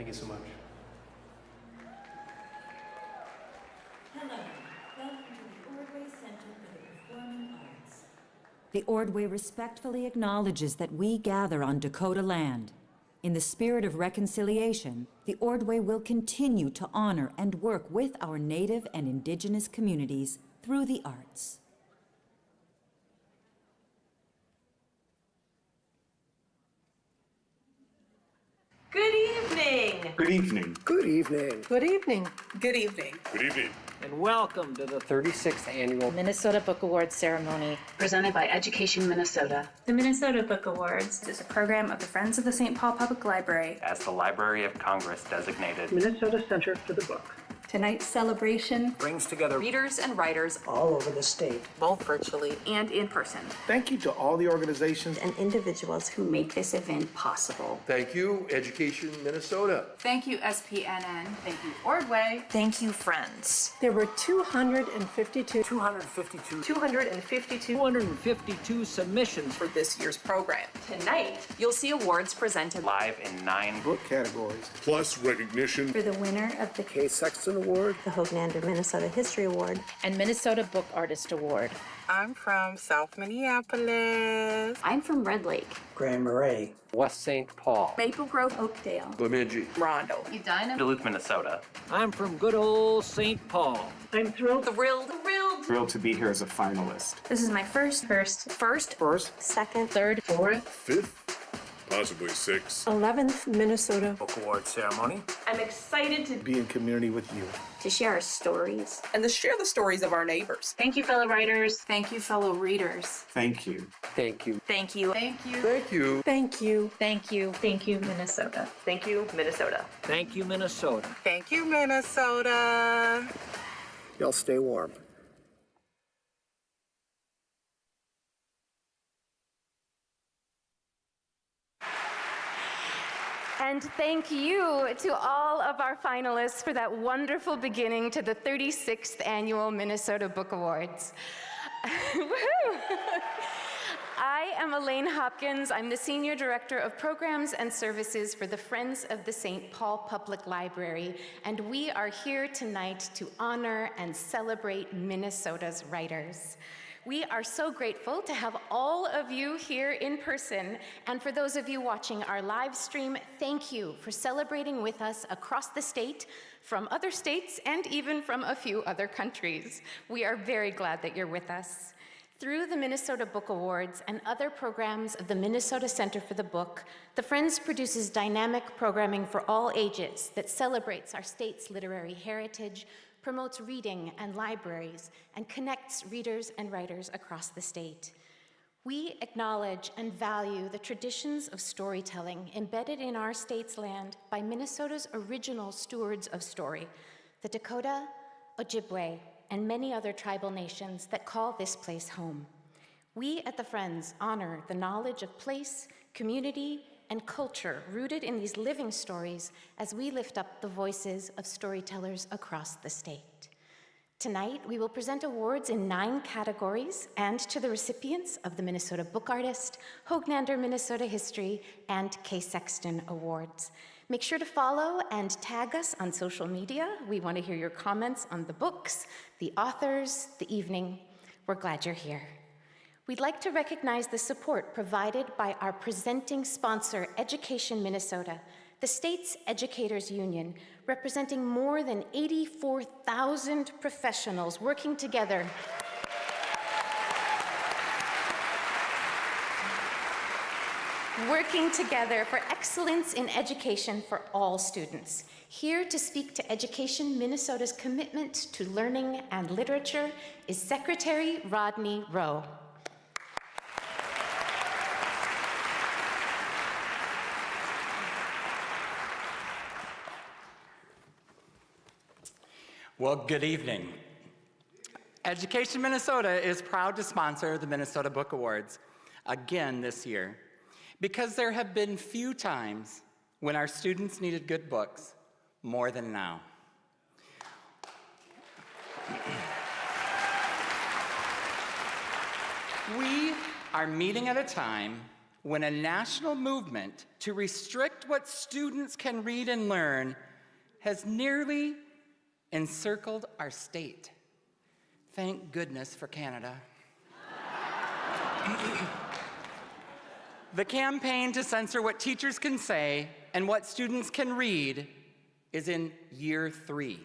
Thank you so much. Hello, welcome to the Ordway Center for the Performing Arts. The Ordway respectfully acknowledges that we gather on Dakota land. In the spirit of reconciliation, the Ordway will continue to honor and work with our Native and Indigenous communities through the arts. Good evening. Good evening. Good evening. Good evening. Good evening. Good evening. And welcome to the 36th annual Minnesota Book Awards ceremony. Presented by Education Minnesota. The Minnesota Book Awards is a program of the Friends of the St. Paul Public Library as the Library of Congress designated Minnesota Center for the Book. Tonight's celebration brings together Readers and writers all over the state, both virtually and in person. Thank you to all the organizations And individuals who make this event possible. Thank you, Education Minnesota. Thank you, SPNN. Thank you, Ordway. Thank you, friends. There were 252 submissions For this year's program. Tonight, you'll see awards presented live in 9 book categories. Plus recognition for the winner of the Sexton Award, The Hoaglander Minnesota History Award, and Minnesota Book Artist Award. I'm from South Minneapolis. I'm from Red Lake, Grand Marais, West St. Paul. Maple Grove, Oakdale, Bemidji, Rondo. Edina, Duluth, Minnesota. I'm from good old St. Paul. I'm thrilled. Thrilled to be here as a finalist. This is my first, First, second, Third, fourth, fifth, possibly sixth. 11th Minnesota Book Award ceremony. I'm excited to be in community with you. to share our stories. and to share the stories of our neighbors. Thank you, fellow writers. Thank you, fellow readers. Thank you. Thank you. Thank you. Thank you. Thank you. Thank you. Thank you. Thank you, Minnesota. Thank you, Minnesota. Thank you, Minnesota. Thank you, Minnesota. Y'all stay warm. And thank you to all of our finalists for that wonderful beginning to the 36th Annual Minnesota Book Awards. Woohoo! I am Elaine Hopkins. I'm the Senior Director of Programs and Services for the Friends of the St. Paul Public Library, and we are here tonight to honor and celebrate Minnesota's writers. We are so grateful to have all of you here in person, and for those of you watching our live stream, thank you for celebrating with us across the state, from other states, and even from a few other countries. We are very glad that you're with us. Through the Minnesota Book Awards and other programs of the Minnesota Center for the Book, the Friends produces dynamic programming for all ages that celebrates our state's literary heritage, promotes reading and libraries, and connects readers and writers across the state. We acknowledge and value the traditions of storytelling embedded in our state's land by Minnesota's original stewards of story, the Dakota, Ojibwe, and many other tribal nations that call this place home. We at the Friends honor the knowledge of place, community, and culture rooted in these living stories as we lift up the voices of storytellers across the state. Tonight, we will present awards in 9 categories and to the recipients of the Minnesota Book Artist, Hoaglander Minnesota History, and Sexton Awards. Make sure to follow and tag us on social media. We want to hear your comments on the books, the authors, the evening. We're glad you're here. We'd like to recognize the support provided by our presenting sponsor, Education Minnesota, the state's educators union, representing more than 84,000 professionals working together for excellence in education for all students. Here to speak to Education Minnesota's commitment to learning and literature is Secretary Rodney Rowe. Well, good evening. Education Minnesota is proud to sponsor the Minnesota Book Awards again this year because there have been few times when our students needed good books more than now. We are meeting at a time when a national movement to restrict what students can read and learn has nearly encircled our state. Thank goodness for Canada. The campaign to censor what teachers can say and what students can read is in year 3.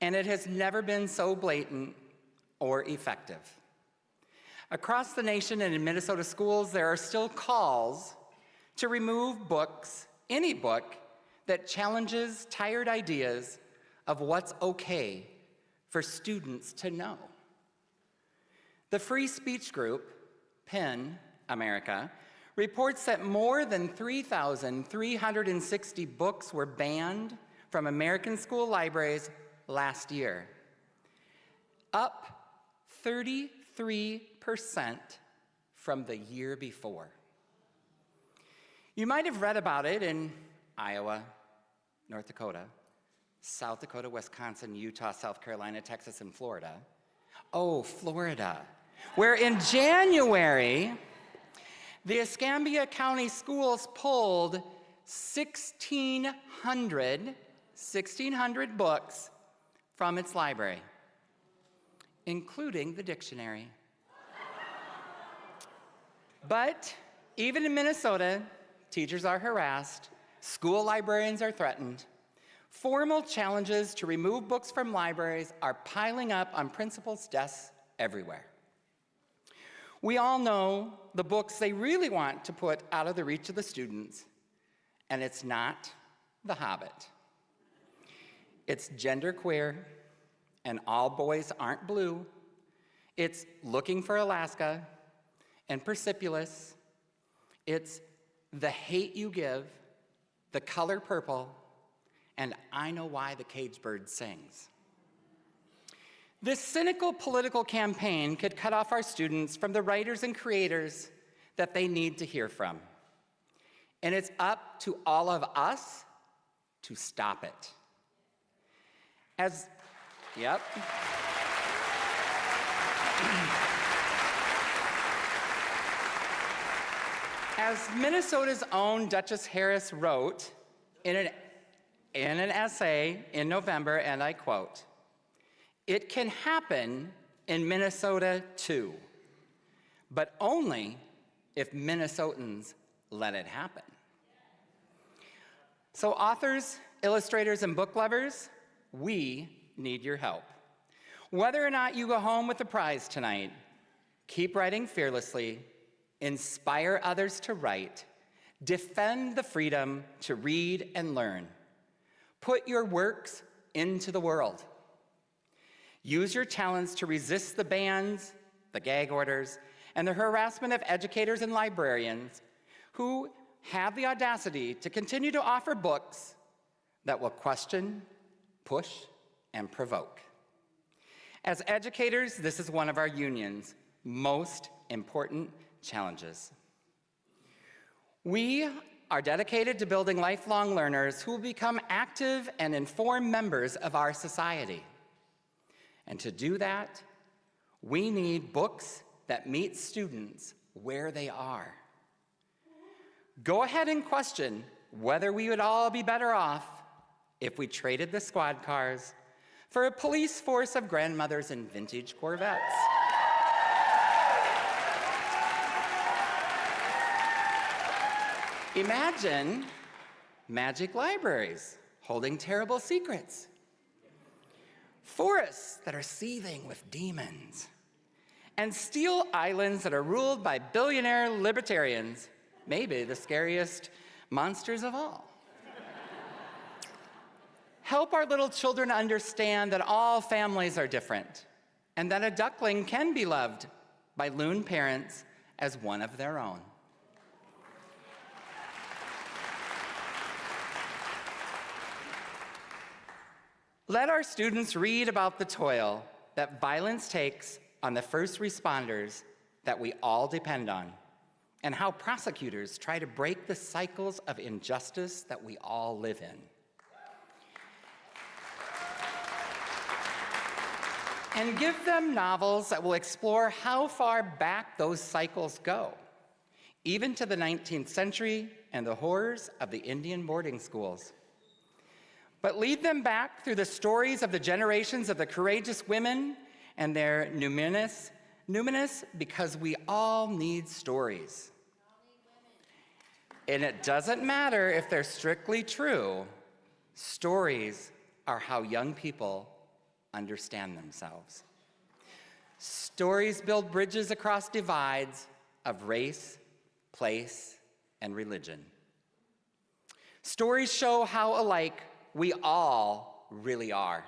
And it has never been so blatant or effective. Across the nation and in Minnesota schools, there are still calls to remove books, any book, that challenges tired ideas of what's okay for students to know. The free speech group, PEN America, reports that more than 3,360 books were banned from American school libraries last year, up 33% from the year before. You might have read about it in Iowa, North Dakota, South Dakota, Wisconsin, Utah, South Carolina, Texas, and Florida. Oh, Florida, where in January, the Escambia County Schools pulled 1,600 books from its library, including the dictionary. But even in Minnesota, teachers are harassed, school librarians are threatened. Formal challenges to remove books from libraries are piling up on principals' desks everywhere. We all know the books they really want to put out of the reach of the students, and it's not The Hobbit. It's genderqueer, and All Boys Aren't Blue. It's Looking for Alaska, and Persepolis. It's The Hate You Give, The Color Purple, and I Know Why the Caged Bird Sings. This cynical political campaign could cut off our students from the writers and creators that they need to hear from. And it's up to all of us to stop it. As Minnesota's own Duchess Harris wrote in an essay in November, and I quote, "It can happen in Minnesota too, but only if Minnesotans let it happen." So authors, illustrators, and book lovers, we need your help. Whether or not you go home with a prize tonight, keep writing fearlessly, inspire others to write, defend the freedom to read and learn. Put your works into the world. Use your talents to resist the bans, the gag orders, and the harassment of educators and librarians who have the audacity to continue to offer books that will question, push, and provoke. As educators, this is one of our union's most important challenges. We are dedicated to building lifelong learners who will become active and informed members of our society. And to do that, we need books that meet students where they are. Go ahead and question whether we would all be better off if we traded the squad cars for a police force of grandmothers in vintage Corvettes. Imagine magic libraries holding terrible secrets, forests that are seething with demons, and steel islands that are ruled by billionaire libertarians, maybe the scariest monsters of all. Help our little children understand that all families are different, and that a duckling can be loved by loon parents as one of their own. Let our students read about the toil that violence takes on the first responders that we all depend on, and how prosecutors try to break the cycles of injustice that we all live in. And give them novels that will explore how far back those cycles go. even to the 19th century and the horrors of the Indian boarding schools. But lead them back through the stories of the generations of the courageous women and their numinous, because we all need stories. And it doesn't matter if they're strictly true, stories are how young people understand themselves. Stories build bridges across divides of race, place, and religion. Stories show how alike we all really are.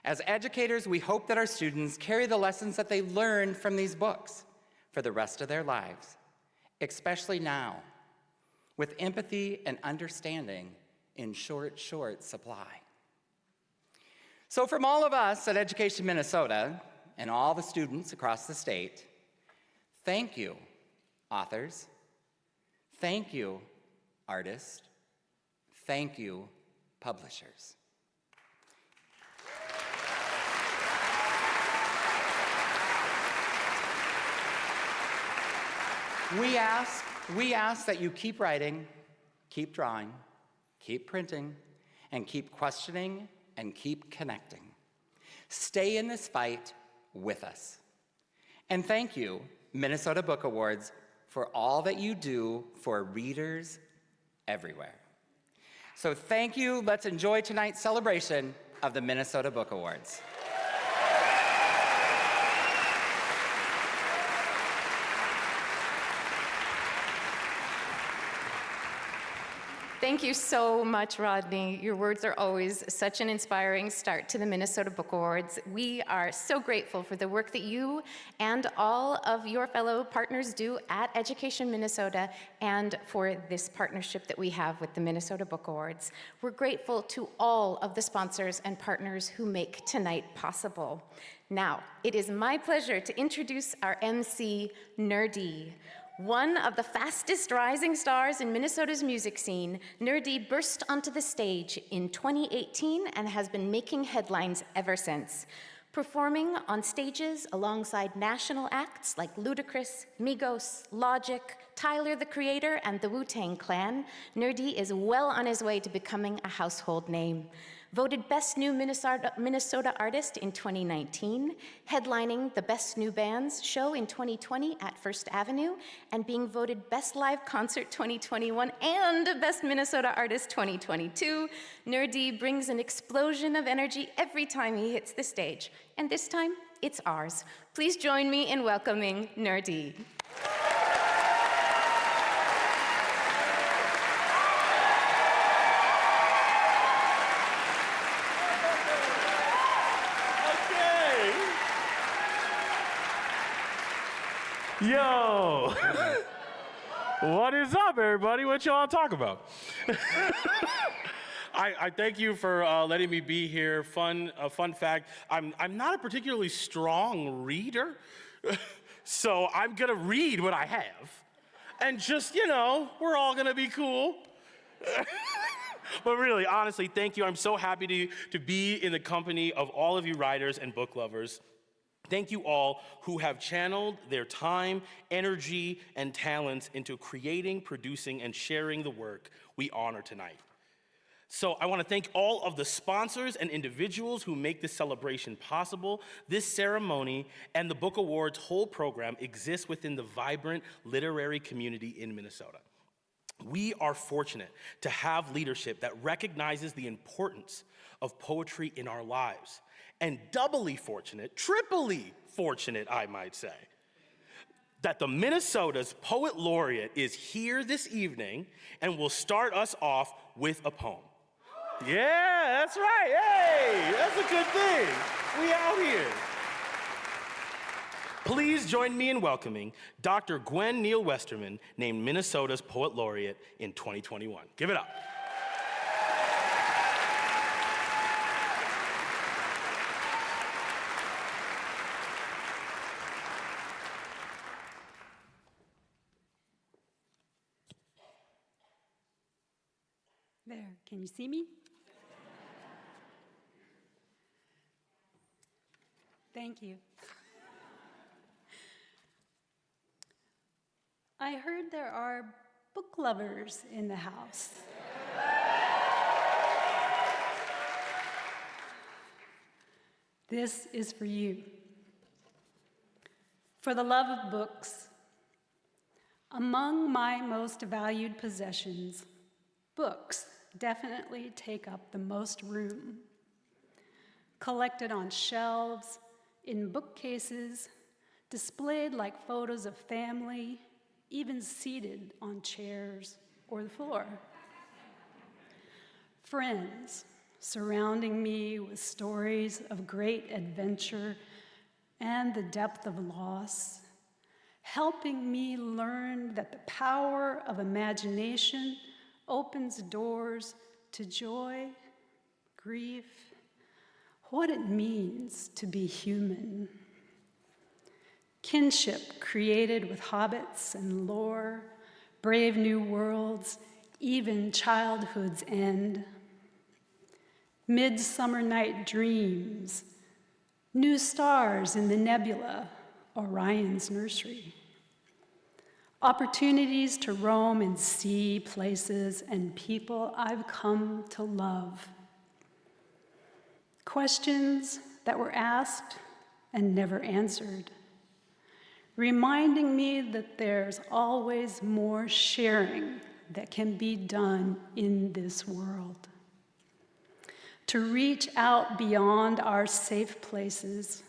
As educators, we hope that our students carry the lessons that they learned from these books for the rest of their lives, especially now, with empathy and understanding in short supply. So from all of us at Education Minnesota and all the students across the state, thank you, authors. Thank you, artists. Thank you, publishers. We ask that you keep writing, keep drawing, keep printing, and keep questioning and keep connecting. Stay in this fight with us. And thank you, Minnesota Book Awards, for all that you do for readers everywhere. So thank you. Let's enjoy tonight's celebration of the Minnesota Book Awards. Thank you so much, Rodney. Your words are always such an inspiring start to the Minnesota Book Awards. We are so grateful for the work that you and all of your fellow partners do at Education Minnesota and for this partnership that we have with the Minnesota Book Awards. We're grateful to all of the sponsors and partners who make tonight possible. Now, it is my pleasure to introduce our MC, Nerdy. One of the fastest rising stars in Minnesota's music scene, Nerdy burst onto the stage in 2018 and has been making headlines ever since. Performing on stages alongside national acts like Ludacris, Migos, Logic, Tyler the Creator, and the Wu-Tang Clan, Nerdy is well on his way to becoming a household name. Voted Best New Minnesota Artist in 2019, headlining the Best New Bands show in 2020 at First Avenue, and being voted Best Live Concert 2021 and Best Minnesota Artist 2022, Nerdy brings an explosion of energy every time he hits the stage. And this time, it's ours. Please join me in welcoming Nerdy. Yo! What is up, everybody? What y'all talk about? I thank you for letting me be here. Fun fact, I'm not a particularly strong reader, so I'm gonna read what I have. And just, we're all gonna be cool. But really, honestly, thank you. I'm so happy to be in the company of all of you writers and book lovers. Thank you all who have channeled their time, energy, and talents into creating, producing, and sharing the work we honor tonight. So I want to thank all of the sponsors and individuals who make this celebration possible. This ceremony and the Book Awards whole program exists within the vibrant literary community in Minnesota. We are fortunate to have leadership that recognizes the importance of poetry in our lives. And doubly fortunate, triply fortunate, I might say, that the Minnesota's Poet Laureate is here this evening and will start us off with a poem. Yeah, that's right. Hey, that's a good thing. We out here. Please join me in welcoming Dr. Gwen Neal Westerman, named Minnesota's Poet Laureate in 2021. Give it up. There, can you see me? Thank you. I heard there are book lovers in the house. This is for you. For the love of books, among my most valued possessions, books definitely take up the most room. Collected on shelves, in bookcases, displayed like photos of family, even seated on chairs or the floor. Friends surrounding me with stories of great adventure and the depth of loss, helping me learn that the power of imagination opens doors to joy, grief, what it means to be human. Kinship created with hobbits and lore, brave new worlds, even childhood's end. Midsummer night dreams, new stars in the nebula, Orion's nursery. Opportunities to roam and see places and people I've come to love. Questions that were asked and never answered, reminding me that there's always more sharing that can be done in this world. To reach out beyond our safe places,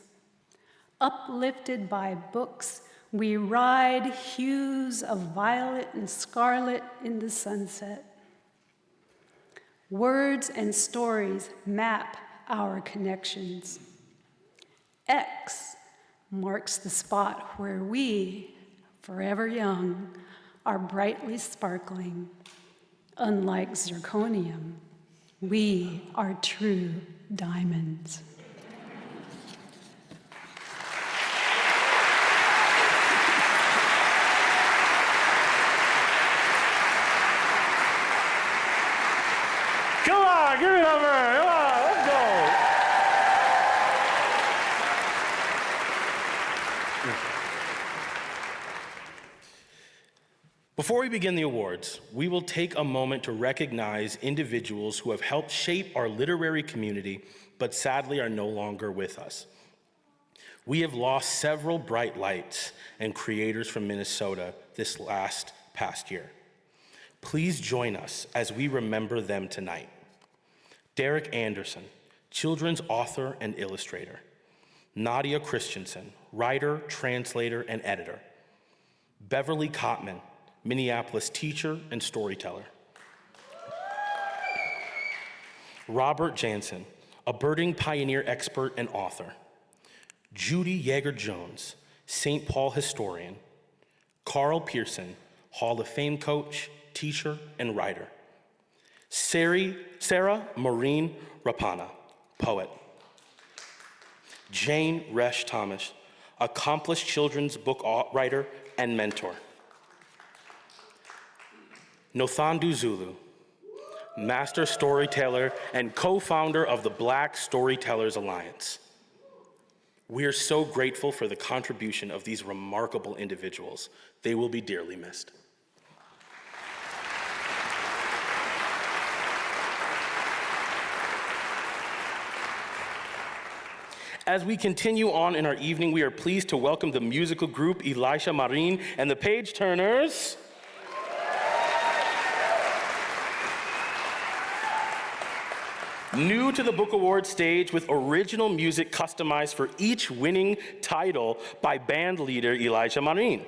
uplifted by books, we ride hues of violet and scarlet in the sunset. Words and stories map our connections. X marks the spot where we, forever young, are brightly sparkling. Unlike zirconium, we are true diamonds. Come on, give it up, man. Come on, let's go. Before we begin the awards, we will take a moment to recognize individuals who have helped shape our literary community, but sadly are no longer with us. We have lost several bright lights and creators from Minnesota this past year. Please join us as we remember them tonight. Derek Anderson, children's author and illustrator. Nadia Christensen, writer, translator, and editor. Beverly Kottman, Minneapolis teacher and storyteller. Robert Jansen, a birding pioneer expert and author. Judy Yeager-Jones, St. Paul historian. Carl Pearson, Hall of Fame coach, teacher, and writer. Sarah Maureen Rapana, poet. Jane Resch Thomas, accomplished children's book writer and mentor. Nothandu Zulu, master storyteller and co-founder of the Black Storytellers Alliance. We are so grateful for the contribution of these remarkable individuals. They will be dearly missed. As we continue on in our evening, we are pleased to welcome the musical group Elisha Marin and the Page Turners. New to the Book Award stage with original music customized for each winning title by band leader Elisha Marin.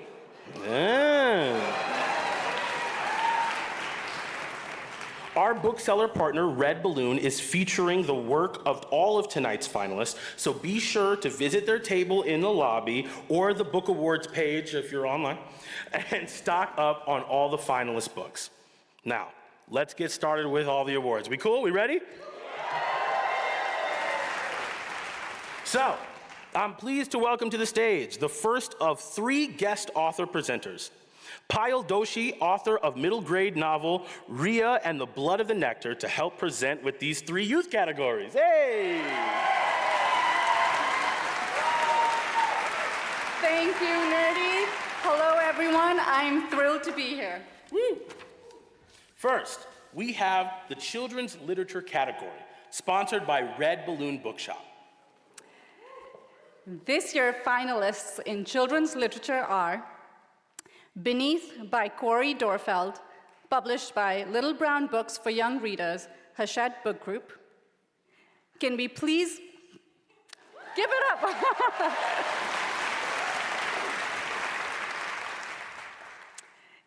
Our bookseller partner, Red Balloon, is featuring the work of all of tonight's finalists, so be sure to visit their table in the lobby or the Book Awards page if you're online, and stock up on all the finalist books. Now, let's get started with all the awards. We cool? We ready? So, I'm pleased to welcome to the stage the first of 3 guest author presenters. Payal Doshi, author of middle grade novel Rhea and the Blood of the Nectar, to help present with these 3 youth categories. Hey! Thank you, Nerdy. Hello, everyone. everyone. I'm thrilled to be here. Woo! First, we have the Children's Literature category, sponsored by Red Balloon Bookshop. This year, finalists in children's literature are Beneath by Corey Dorfeld, published by Little Brown Books for Young Readers, Hachette Book Group. Can we please give it up?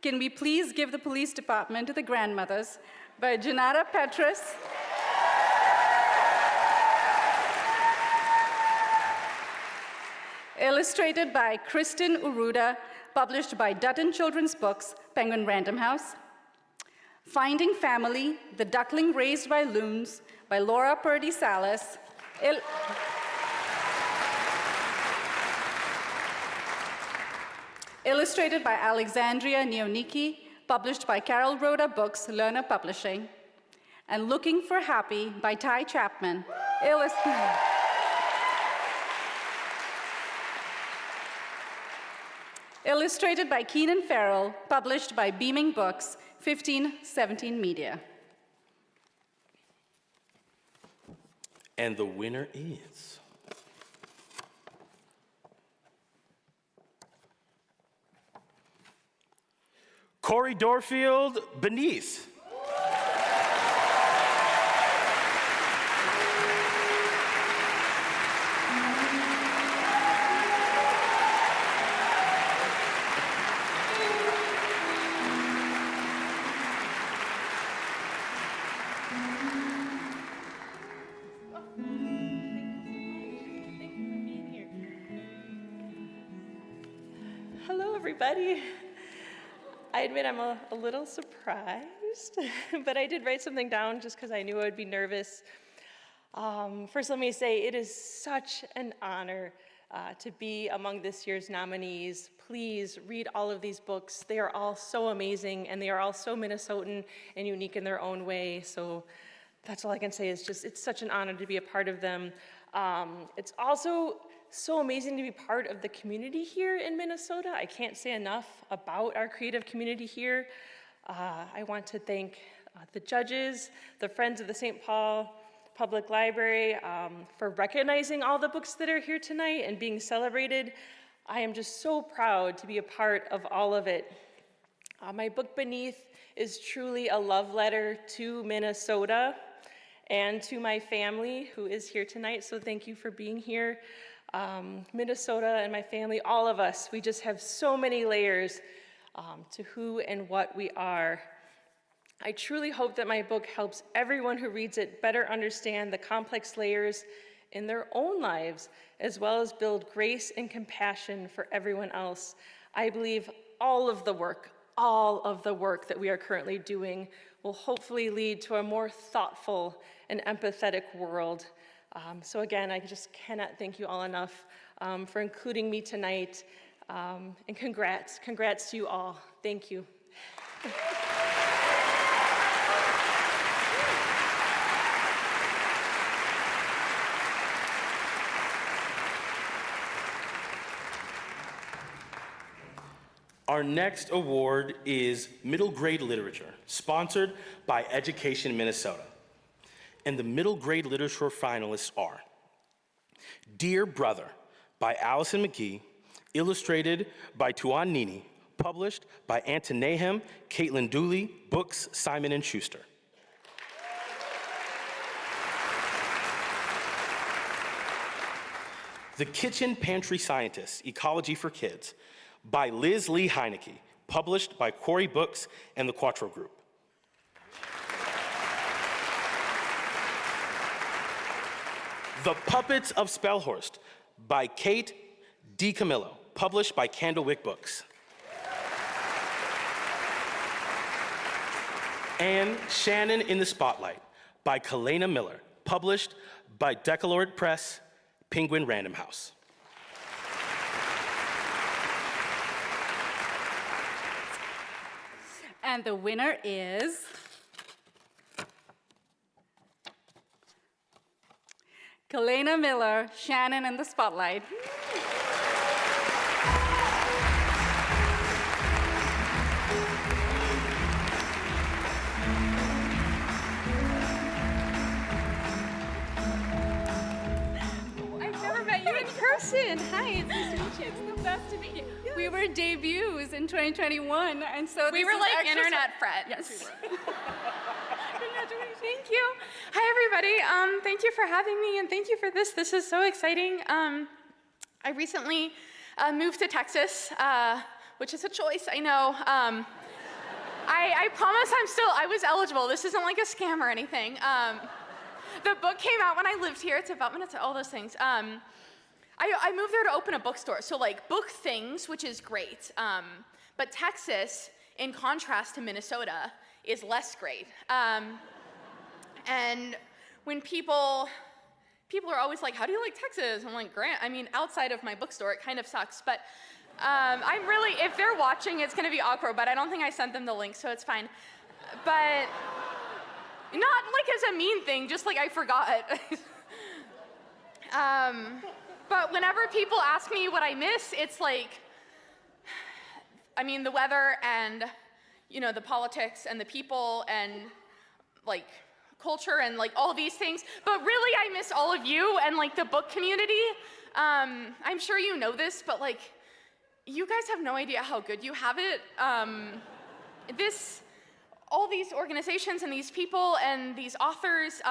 Can we please give the police department to the grandmothers by Janata Petrus. Illustrated by Kristen Uruda, published by Dutton Children's Books, Penguin Random House. Finding Family, The Duckling Raised by Loons, by Laura Purdy Salas. Illustrated by Alexandria Neonicki, published by Carol Rhoda Books, Lerner Publishing. And Looking for Happy by Ty Chapman. Illustrated by Keenan Farrell, published by Beaming Books, 1517 Media. And the winner is... Corey Dorfield, Beneath. Hello, everybody. I admit I'm a little surprised, but I did write something down just because I knew I would be nervous. First, let me say it is such an honor to be among this year's nominees. Please read all of these books. They are all so amazing, and they are all so Minnesotan and unique in their own way. So that's all I can say is just it's such an honor to be a part of them. It's also so amazing to be part of the community here in Minnesota. I can't say enough about our creative community here. I want to thank the judges, the Friends of the St. Paul Public Library for recognizing all the books that are here tonight and being celebrated. I am just so proud to be a part of all of it. My book Beneath is truly a love letter to Minnesota and to my family who is here tonight, so thank you for being here. Minnesota and my family, all of us, we just have so many layers to who and what we are. I truly hope that my book helps everyone who reads it better understand the complex layers in their own lives, as well as build grace and compassion for everyone else. I believe all of the work that we are currently doing will hopefully lead to a more thoughtful and empathetic world. So again, I just cannot thank you all enough for including me tonight. And congrats to you all. Thank you. Our next award is Middle Grade Literature, sponsored by Education Minnesota. And the middle grade literature finalists are Dear Brother by Allison McGee, illustrated by Tuan Nini, published by Anton Nahem, Caitlin Dooley, Books, Simon & Schuster. The Kitchen Pantry Scientist, Ecology for Kids, by Liz Lee Heineke, published by Quarry Books and the Quattro Group. The Puppets of Spellhorst by Kate DiCamillo, published by Candlewick Books. And Shannon in the Spotlight by Kalena Miller, published by Decaloid Press, Penguin Random House. And the winner is... Kalena Miller, Shannon in the Spotlight. Nice to meet you. We were debuts in 2021, and so We were like internet friends. Yes, we were. Congratulations. Thank you. Hi, everybody. Thank you for having me, and thank you for this. This is so exciting. I recently moved to Texas, which is a choice, I know. I promise I was eligible. This isn't like a scam or anything. The book came out when I lived here. It's about minutes, all those things. I moved there to open a bookstore, so like book things, which is great. But Texas, in contrast to Minnesota, is less great. And when people are always like, how do you like Texas? I'm like, Grant, I mean, outside of my bookstore, it kind of sucks. But I'm really, if they're watching, it's going to be awkward, but I don't think I sent them the link, so it's fine. But not like as a mean thing, just like I forgot. But whenever people ask me what I miss, it's like, I mean, the weather and, you know, the politics and the people and like culture and like all these things. But really, I miss all of you and like the book community. I'm sure you know this, but like, you guys have no idea how good you have it. All these organizations and these people and these authors,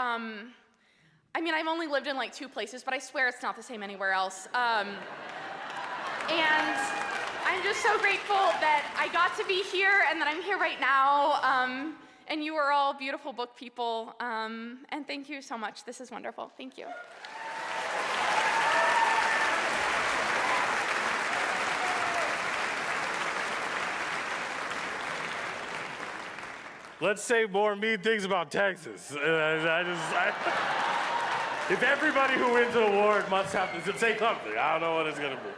I mean, I've only lived in like 2 places, but I swear it's not the same anywhere else. And I'm just so grateful that I got to be here and that I'm here right now. And you are all beautiful book people. And thank you so much. This is wonderful. Thank you. Let's say more mean things about Texas. If everybody who wins an award must have to say something, I don't know what it's gonna be.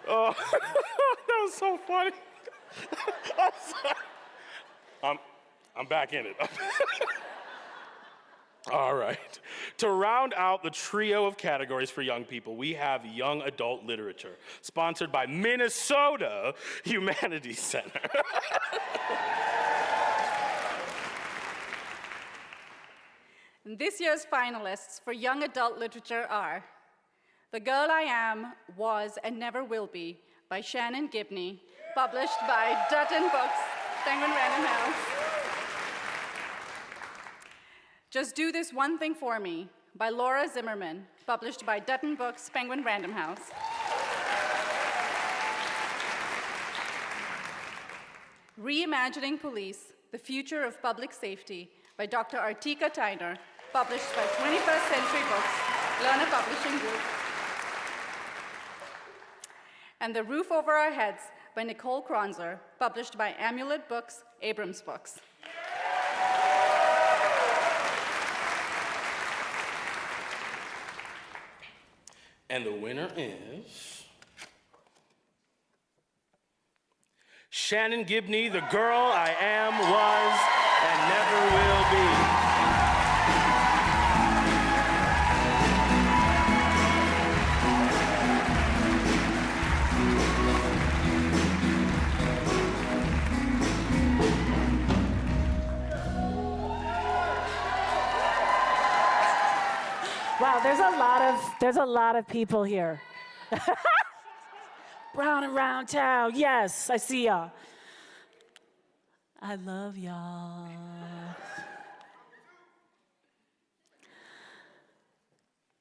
Oh, that was so funny. I'm sorry. I'm back in it. All right. To round out the trio of categories for young people, we have Young Adult Literature, sponsored by Minnesota Humanities Center. And this year's finalists for Young Adult Literature are The Girl I Am, Was, and Never Will Be by Shannon Gibney, published by Dutton Books, Penguin Random House. Just Do This One Thing For Me by Laura Zimmerman, published by Dutton Books, Penguin Random House. Reimagining Police, The Future of Public Safety by Dr. Artika Tyner, published by 21st Century Books, Lerner Publishing Group. And The Roof Over Our Heads by Nicole Kronzer, published by Amulet Books, Abrams Books. And the winner is Shannon Gibney, The Girl I Am, Was, and Never Will Be. Wow, there's a lot of people here. Round and round town, yes, I see y'all. I love y'all.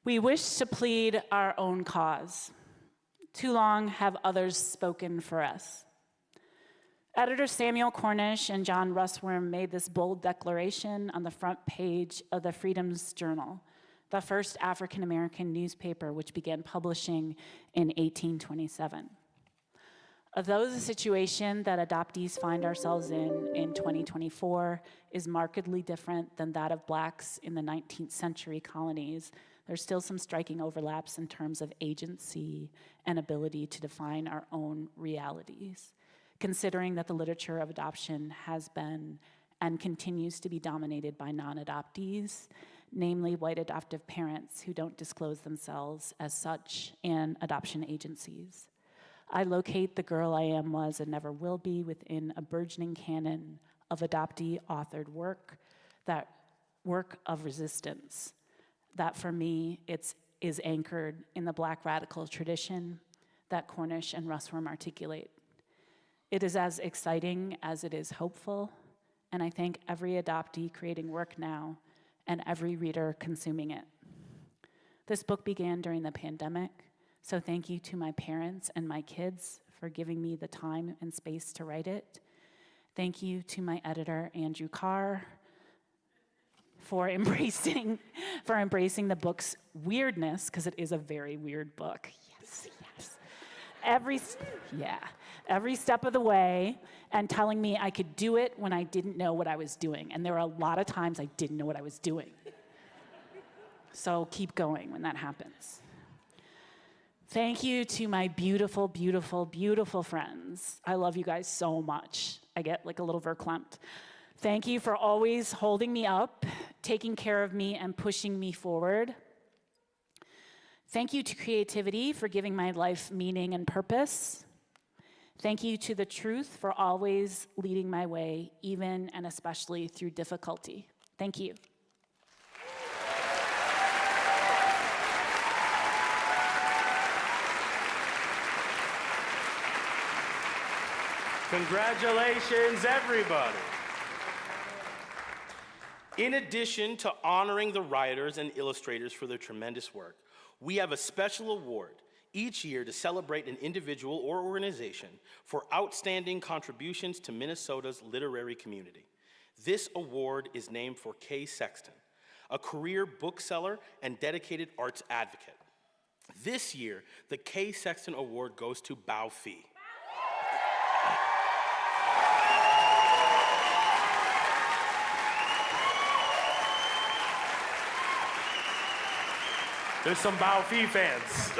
We wish to plead our own cause. Too long have others spoken for us. Editor Samuel Cornish and John Russworm made this bold declaration on the front page of the Freedom's Journal, the first African-American newspaper which began publishing in 1827. Although the situation that adoptees find ourselves in 2024 is markedly different than that of Blacks in the 19th century colonies, there's still some striking overlaps in terms of agency and ability to define our own realities, considering that the literature of adoption has been and continues to be dominated by non-adoptees, namely white adoptive parents who don't disclose themselves as such, and adoption agencies. I locate The Girl I Am, Was, and Never Will Be within a burgeoning canon of adoptee-authored work, that work of resistance, that for me is anchored in the Black radical tradition, that Cornish and Russworm articulate. It is as exciting as it is hopeful, and I thank every adoptee creating work now and every reader consuming it. This book began during the pandemic, so thank you to my parents and my kids for giving me the time and space to write it. Thank you to my editor, Andrew Carr, for embracing the book's weirdness, because it is a very weird book. Yes. Every step of the way, and telling me I could do it when I didn't know what I was doing. And there were a lot of times I didn't know what I was doing. So keep going when that happens. Thank you to my beautiful, beautiful, beautiful friends. I love you guys so much. I get like a little verklempt. Thank you for always holding me up, taking care of me, and pushing me forward. Thank you to creativity for giving my life meaning and purpose. Thank you to the truth for always leading my way, even and especially through difficulty. Thank you. Congratulations, everybody. In addition to honoring the writers and illustrators for their tremendous work, we have a special award each year to celebrate an individual or organization for outstanding contributions to Minnesota's literary community. This award is named for Kay Sexton, a career bookseller and dedicated arts advocate. This year, the Kay Sexton Award goes to Bao Phi. There's some Bao Phi fans.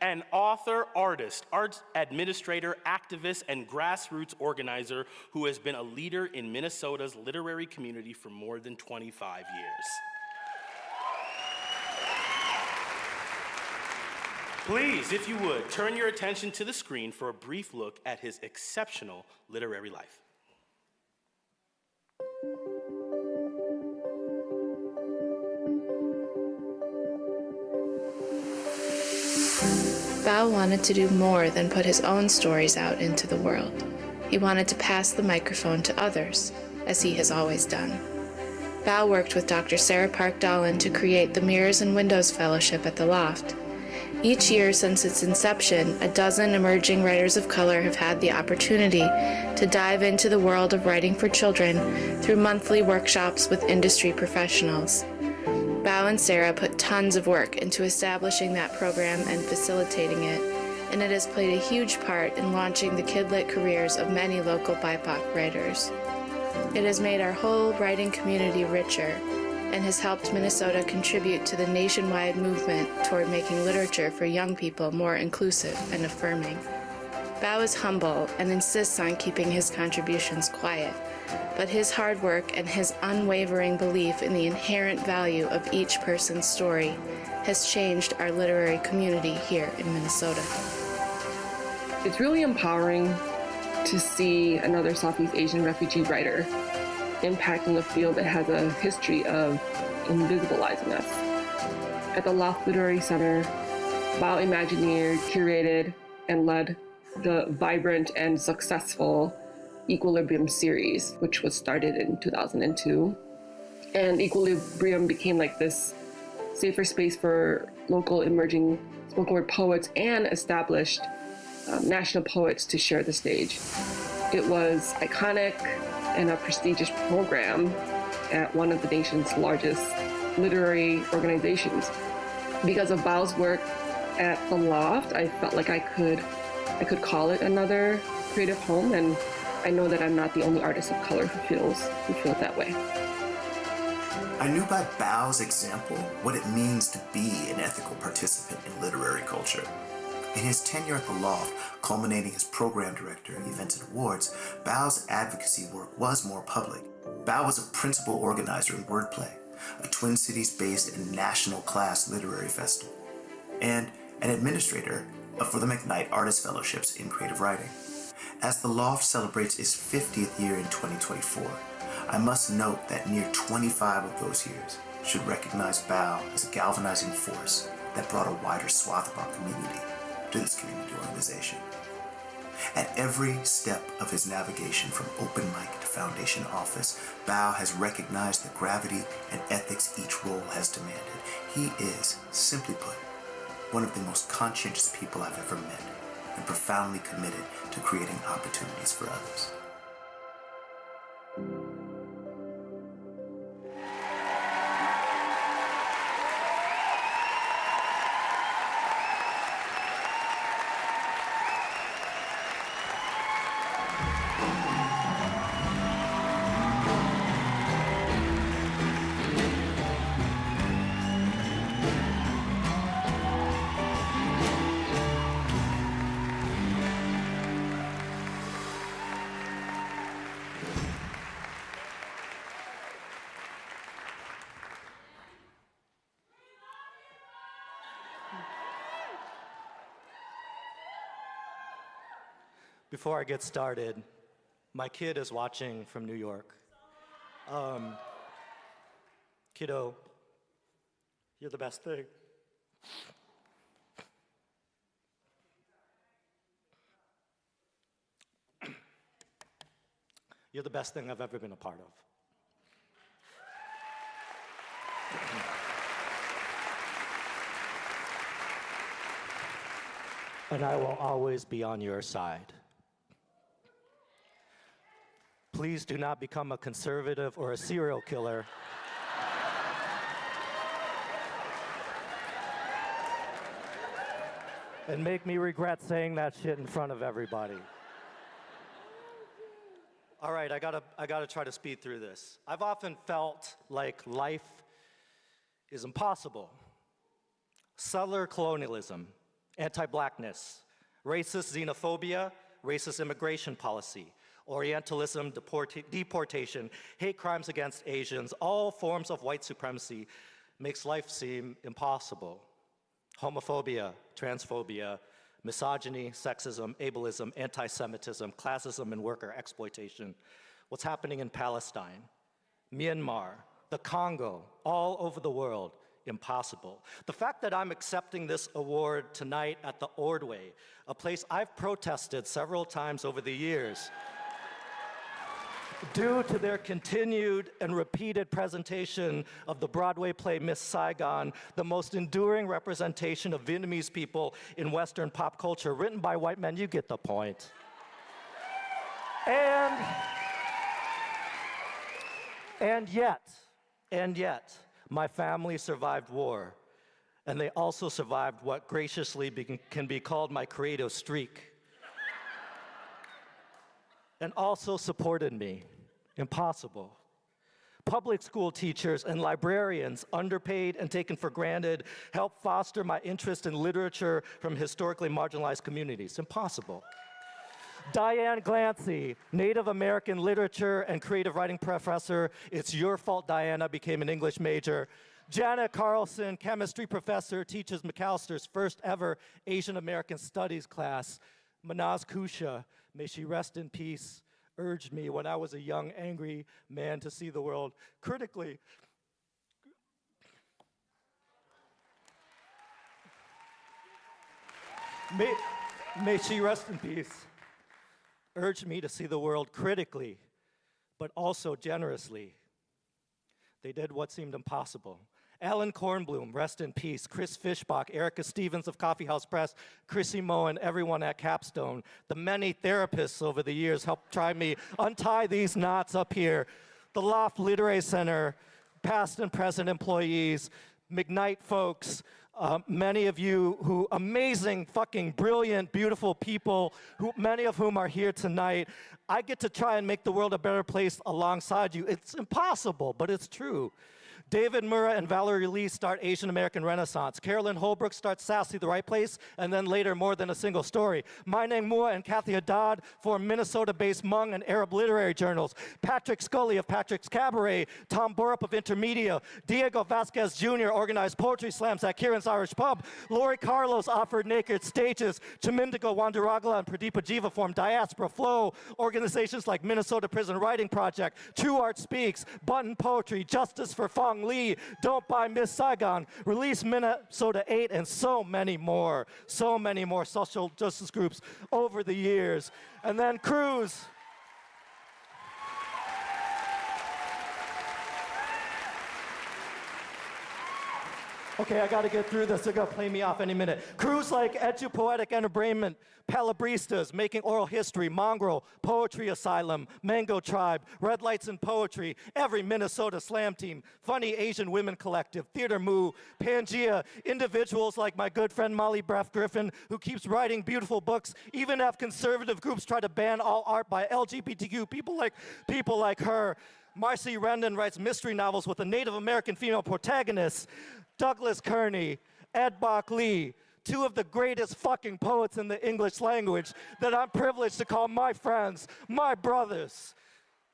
An author, artist, arts administrator, activist, and grassroots organizer who has been a leader in Minnesota's literary community for more than 25 years. Please, if you would, turn your attention to the screen for a brief look at his exceptional literary life. Bao wanted to do more than put his own stories out into the world. He wanted to pass the microphone to others, as he has always done. Bao worked with Dr. Sarah Park Dahlen to create the Mirrors and Windows Fellowship at the Loft. Each year since its inception, a dozen emerging writers of color have had the opportunity to dive into the world of writing for children through monthly workshops with industry professionals. Bao and Sarah put tons of work into establishing that program and facilitating it, and it has played a huge part in launching the kidlit careers of many local BIPOC writers. It has made our whole writing community richer and has helped Minnesota contribute to the nationwide movement toward making literature for young people more inclusive and affirming. Bao is humble and insists on keeping his contributions quiet, but his hard work and his unwavering belief in the inherent value of each person's story has changed our literary community here in Minnesota. It's really empowering to see another Southeast Asian refugee writer impacting a field that has a history of invisibilizing us. At the Loft Literary Center, Bao Imagineered, curated, and led the vibrant and successful Equilibrium series, which was started in 2002. And Equilibrium became like this safer space for local emerging spoken word poets and established national poets to share the stage. It was iconic and a prestigious program at one of the nation's largest literary organizations. Because of Bao's work at the Loft, I felt like I could call it another creative home, and I know that I'm not the only artist of color who feels that way. I knew by Bao's example what it means to be an ethical participant in literary culture. In his tenure at the Loft, culminating as program director of events and awards, Bao's advocacy work was more public. Bao was a principal organizer in Wordplay, a Twin Cities-based and national-class literary festival, and an administrator for the McKnight Artist Fellowships in Creative Writing. As the Loft celebrates its 50th year in 2024, I must note that near 25 of those years should recognize Bao as a galvanizing force that brought a wider swath of our community to this community organization. At every step of his navigation from open mic to foundation office, Bao has recognized the gravity and ethics each role has demanded. He is, simply put, one of the most conscientious people I've ever met, and profoundly committed to creating opportunities for others. Before I get started, my kid is watching from New York. Kiddo, you're the best thing. You're the best thing I've ever been a part of. And I will always be on your side. Please do not become a conservative or a serial killer. And make me regret saying that shit in front of everybody. All right, I gotta try to speed through this. I've often felt like life is impossible. Settler colonialism, anti-blackness, racist xenophobia, racist immigration policy, Orientalism, deportation, hate crimes against Asians, all forms of white supremacy makes life seem impossible. Homophobia, transphobia, misogyny, sexism, ableism, anti-Semitism, classism, and worker exploitation. What's happening in Palestine, Myanmar, the Congo, all over the world, impossible. The fact that I'm accepting this award tonight at the Ordway, a place I've protested several times over the years, due to their continued and repeated presentation of the Broadway play Miss Saigon, the most enduring representation of Vietnamese people in Western pop culture, written by white men, you get the point. And yet, my family survived war, and they also survived what graciously can be called my creative streak, and also supported me. Impossible. Public school teachers and librarians, underpaid and taken for granted, help foster my interest in literature from historically marginalized communities. Impossible. Diane Glancy, Native American literature and creative writing professor. It's your fault Diana became an English major. Janet Carlson, chemistry professor, teaches McAllister's first ever Asian American studies class. Manaz Kusha, may she rest in peace, urged me when I was a young, angry man to see the world critically. May she rest in peace, urged me to see the world critically, but also generously. They did what seemed impossible. Alan Kornblum, rest in peace. Chris Fishbach, Erica Stevens of Coffee House Press, Chrissy Moen, everyone at Capstone. The many therapists over the years helped try me untie these knots up here. The Loft Literary Center, past and present employees, McKnight folks, many of you who, amazing, fucking brilliant, beautiful people, many of whom are here tonight. I get to try and make the world a better place alongside you. It's impossible, but it's true. David Murrah and Valerie Lee start Asian American Renaissance. Carolyn Holbrook starts Sassy the Right Place, and then later More Than a Single Story. Mainang Mua and Kathy Haddad form Minnesota-based Hmong and Arab literary journals. Patrick Scully of Patrick's Cabaret, Tom Borup of Intermedia, Diego Vasquez Jr. organized poetry slams at Kieran's Irish Pub. Lori Carlos offered naked stages. Chamindigo Wandaragala and Pradeepa Jiva formed Diaspora Flow. Organizations like Minnesota Prison Writing Project, True Art Speaks, Button Poetry, Justice for Fung, Sung Lee, Don't Buy Miss Saigon, Release Minnesota 8, and so many more social justice groups over the years. And then Cruz. Okay, I gotta get through this. They're gonna play me off any minute. Crews like Edu-Poetic Entertainment, Palabristas, Making Oral History, Mongrel, Poetry Asylum, Mango Tribe, Red Lights and Poetry, every Minnesota Slam Team, Funny Asian Women Collective, Theater Moo, Pangea, individuals like my good friend Molly Breff Griffin, who keeps writing beautiful books, even if conservative groups try to ban all art by LGBTQ people like her. Marcy Rendon writes mystery novels with a Native American female protagonist. Douglas Kearney, Ed Bach Lee, two of the greatest fucking poets in the English language that I'm privileged to call my friends, my brothers.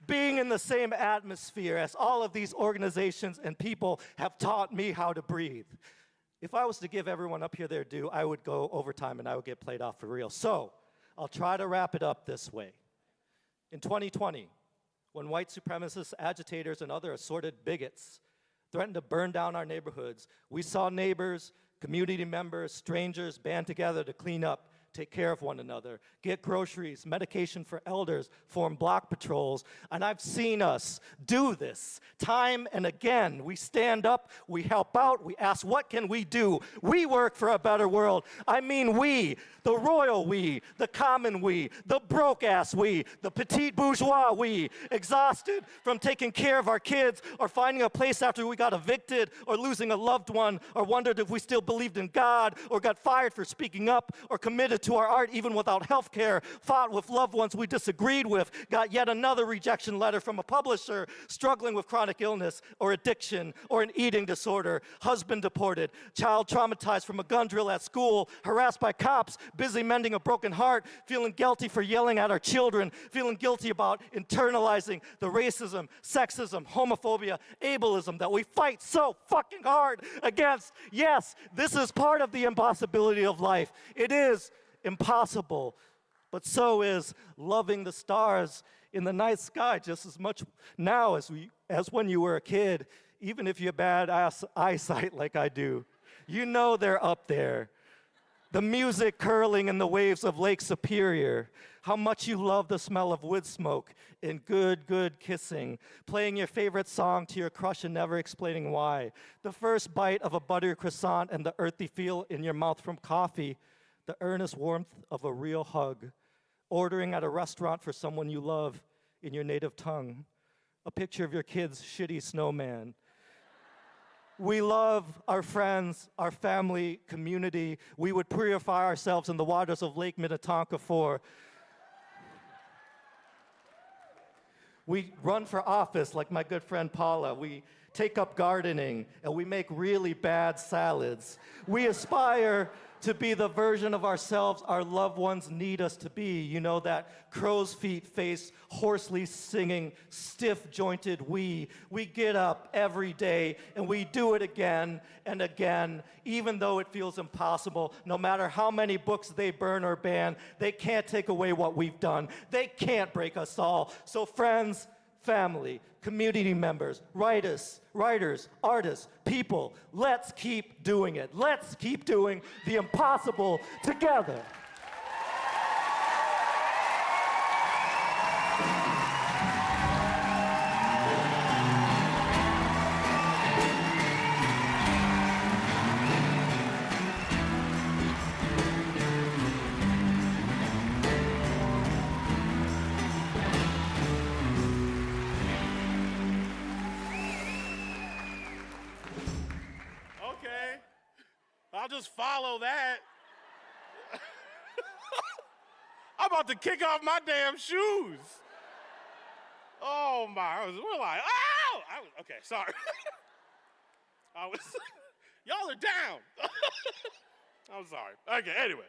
Being in the same atmosphere as all of these organizations and people have taught me how to breathe. If I was to give everyone up here their due, I would go overtime and I would get played off for real. So, I'll try to wrap it up this way. In 2020, when white supremacists, agitators, and other assorted bigots threatened to burn down our neighborhoods, we saw neighbors, community members, strangers band together to clean up, take care of one another, get groceries, medication for elders, form block patrols. And I've seen us do this time and again. We stand up, we help out, we ask, what can we do? We work for a better world. I mean we, the royal we, the common we, the broke-ass we, the petite bourgeois we, exhausted from taking care of our kids or finding a place after we got evicted or losing a loved one or wondered if we still believed in God or got fired for speaking up or committed to our art even without health care, fought with loved ones we disagreed with, got yet another rejection letter from a publisher, struggling with chronic illness or addiction or an eating disorder, husband deported, child traumatized from a gun drill at school, harassed by cops, busy mending a broken heart, feeling guilty for yelling at our children, feeling guilty about internalizing the racism, sexism, homophobia, ableism that we fight so fucking hard against. Yes, this is part of the impossibility of life. It is impossible, but so is loving the stars in the night sky just as much now as when you were a kid, even if you have bad eyesight like I do. You know they're up there. The music curling in the waves of Lake Superior, how much you love the smell of wood smoke and good kissing, playing your favorite song to your crush and never explaining why, the first bite of a buttery croissant and the earthy feel in your mouth from coffee, the earnest warmth of a real hug, ordering at a restaurant for someone you love in your native tongue, a picture of your kid's shitty snowman. We love our friends, our family, community. We would purify ourselves in the waters of Lake Minnetonka for. We run for office like my good friend Paula. We take up gardening, and we make really bad salads. We aspire to be the version of ourselves our loved ones need us to be. You know, that crow's feet face, hoarsely singing, stiff-jointed we. We get up every day, and we do it again and again, even though it feels impossible. No matter how many books they burn or ban, they can't take away what we've done. They can't break us all. So friends, family, community members, writers, artists, people, let's keep doing it. Let's keep doing the impossible together. I'll just follow that. I'm about to kick off my damn shoes. Oh my, we're like, oh! Okay, sorry. Y'all are down. I'm sorry. Okay, anyway.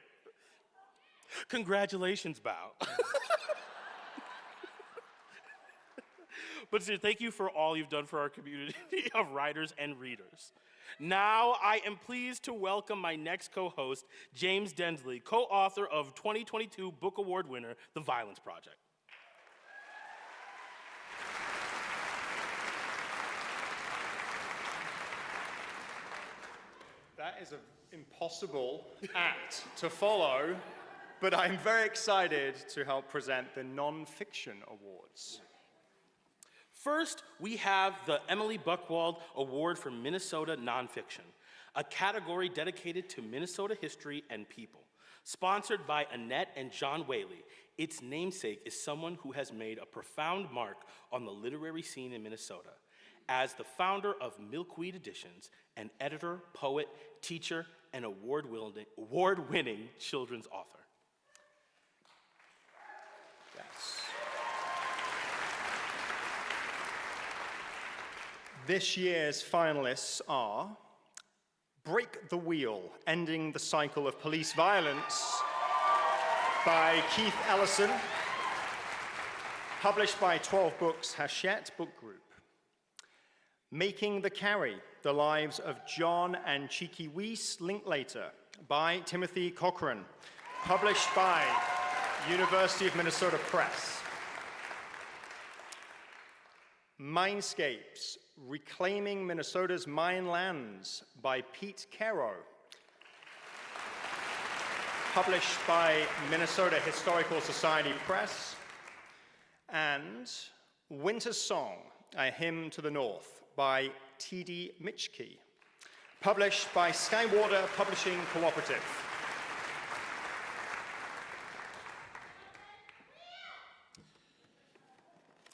Congratulations, Bao. But thank you for all you've done for our community of writers and readers. Now, I am pleased to welcome my next co-host, James Densley, co-author of 2022 Book Award winner, The Violence Project. That is an impossible act to follow, but I'm very excited to help present the Nonfiction Awards. First, we have the Emily Buchwald Award for Minnesota Nonfiction, a category dedicated to Minnesota history and people. Sponsored by Annette and John Whaley, its namesake is someone who has made a profound mark on the literary scene in Minnesota. As the founder of Milkweed Editions, an editor, poet, teacher, and award-winning children's author. Yes. This year's finalists are Break the Wheel, Ending the Cycle of Police Violence by Keith Ellison, published by 12 Books Hachette Book Group. Making the Carry, The Lives of John and Cheeky Weiss Linklater by Timothy Cochran, published by University of Minnesota Press. Mindscapes, Reclaiming Minnesota's Mine Lands by Pete Caro, published by Minnesota Historical Society Press. And Winter's Song, A Hymn to the North by T.D. Mitchkey, published by Skywater Publishing Cooperative.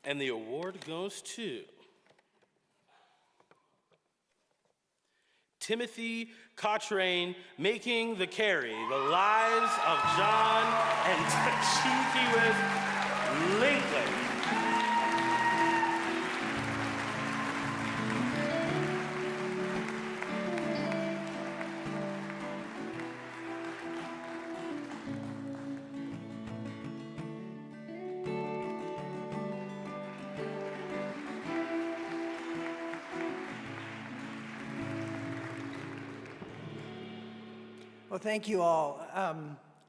And the award goes to Timothy Cochrane, Making the Carry, The Lives of John and Cheeky Weiss Linklater. Well, thank you all.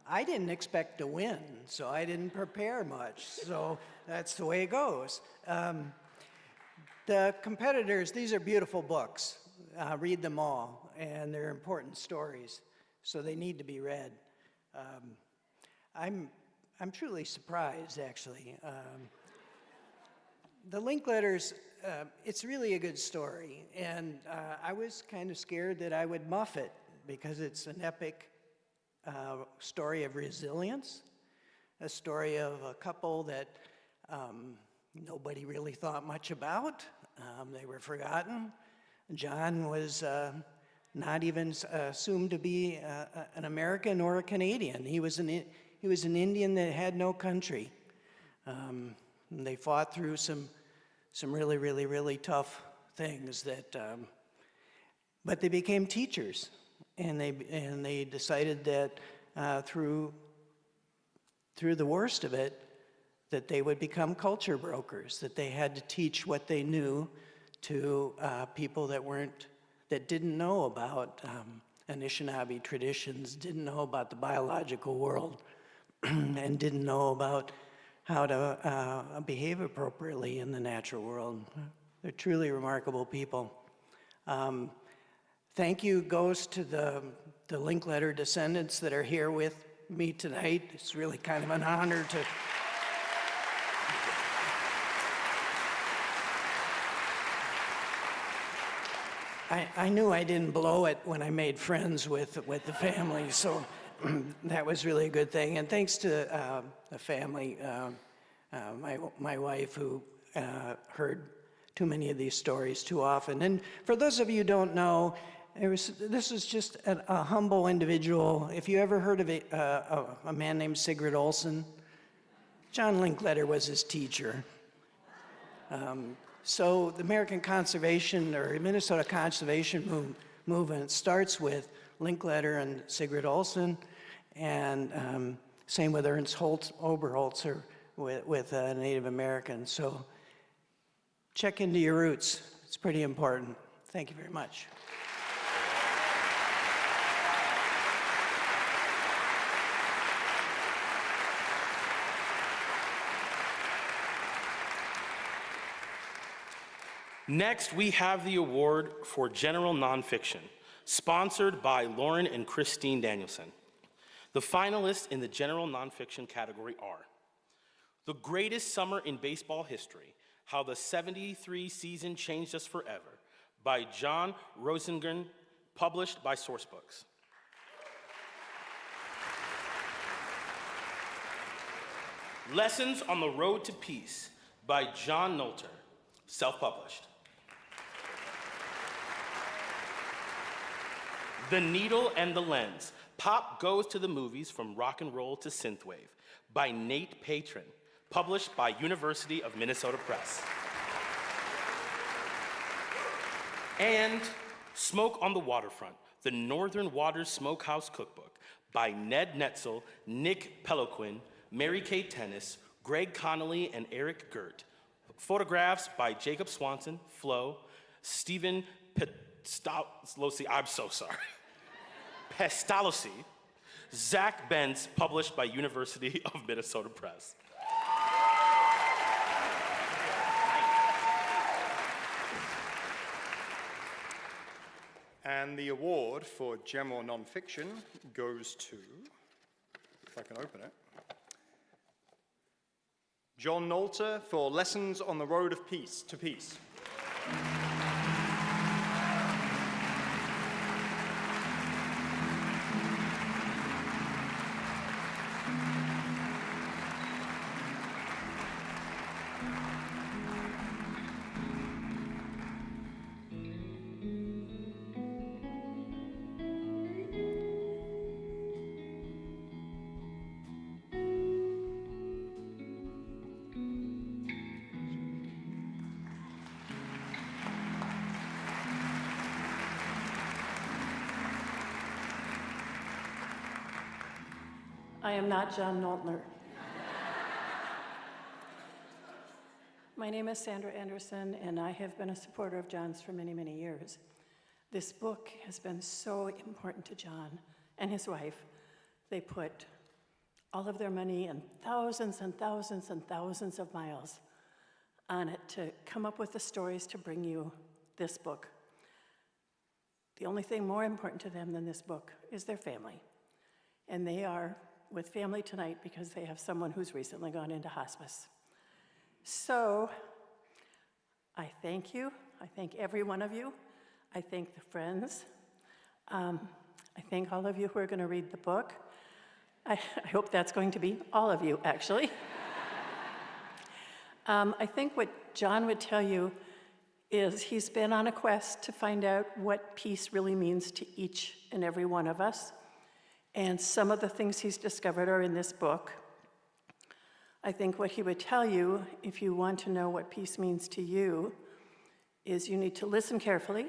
I didn't expect to win, so I didn't prepare much. So that's the way it goes. The competitors, these are beautiful books. Read them all, and they're important stories, so they need to be read. I'm truly surprised, actually. The Linkletters, it's really a good story, and I was kind of scared that I would muff it, because it's an epic story of resilience, a story of a couple that nobody really thought much about. They were forgotten. John was not even assumed to be an American or a Canadian. He was an Indian that had no country. They fought through some really, really, really tough things that, but they became teachers. And they decided that through the worst of it, that they would become culture brokers, that they had to teach what they knew to people that didn't know about Anishinaabe traditions, didn't know about the biological world, and didn't know about how to behave appropriately in the natural world. They're truly remarkable people. Thank you goes to the Linkletter descendants that are here with me tonight. It's really kind of an honor to... I knew I didn't blow it when I made friends with the family, so that was really a good thing. And thanks to the family, my wife, who heard too many of these stories too often. And for those of you who don't know, this is just a humble individual. If you ever heard of a man named Sigrid Olson, John Linkletter was his teacher. So the American Conservation or Minnesota Conservation Movement starts with Linkletter and Sigrid Olson, and same with Ernst Oberholzer with Native Americans. So check into your roots. It's pretty important. Thank you very much. Next, we have the award for general nonfiction, sponsored by Lauren and Christine Danielson. The finalists in the general nonfiction category are The Greatest Summer in Baseball History, How the 73 Season Changed Us Forever, by John Rosengren, published by Sourcebooks. Lessons on the Road to Peace, by John Nolter, self-published. The Needle and the Lens, Pop Goes to the Movies from Rock and Roll to Synthwave, by Nate Patron, published by University of Minnesota Press. And Smoke on the Waterfront, The Northern Waters Smokehouse Cookbook, by Ned Netzel, Nick Peloquin, Mary Kay Tennis, Greg Connolly, and Eric Gert. Photographs by Jacob Swanson, Flo, Stephen Pestalozzi, I'm so sorry, Pestalozzi, Zach Bentz, published by University of Minnesota Press. And the award for general nonfiction goes to, if I can open it, John Nolter for Lessons on the Road of Peace to Peace. I am not John Noltner. My name is Sandra Anderson, and I have been a supporter of John's for many, many years. This book has been so important to John and his wife. They put all of their money and thousands and thousands and thousands of miles on it to come up with the stories to bring you this book. The only thing more important to them than this book is their family. And they are with family tonight because they have someone who's recently gone into hospice. So I thank you. I thank every one of you. I thank the friends. I thank all of you who are going to read the book. I hope that's going to be all of you, actually. I think what John would tell you is he's been on a quest to find out what peace really means to each and every one of us. And some of the things he's discovered are in this book. I think what he would tell you, if you want to know what peace means to you, is you need to listen carefully,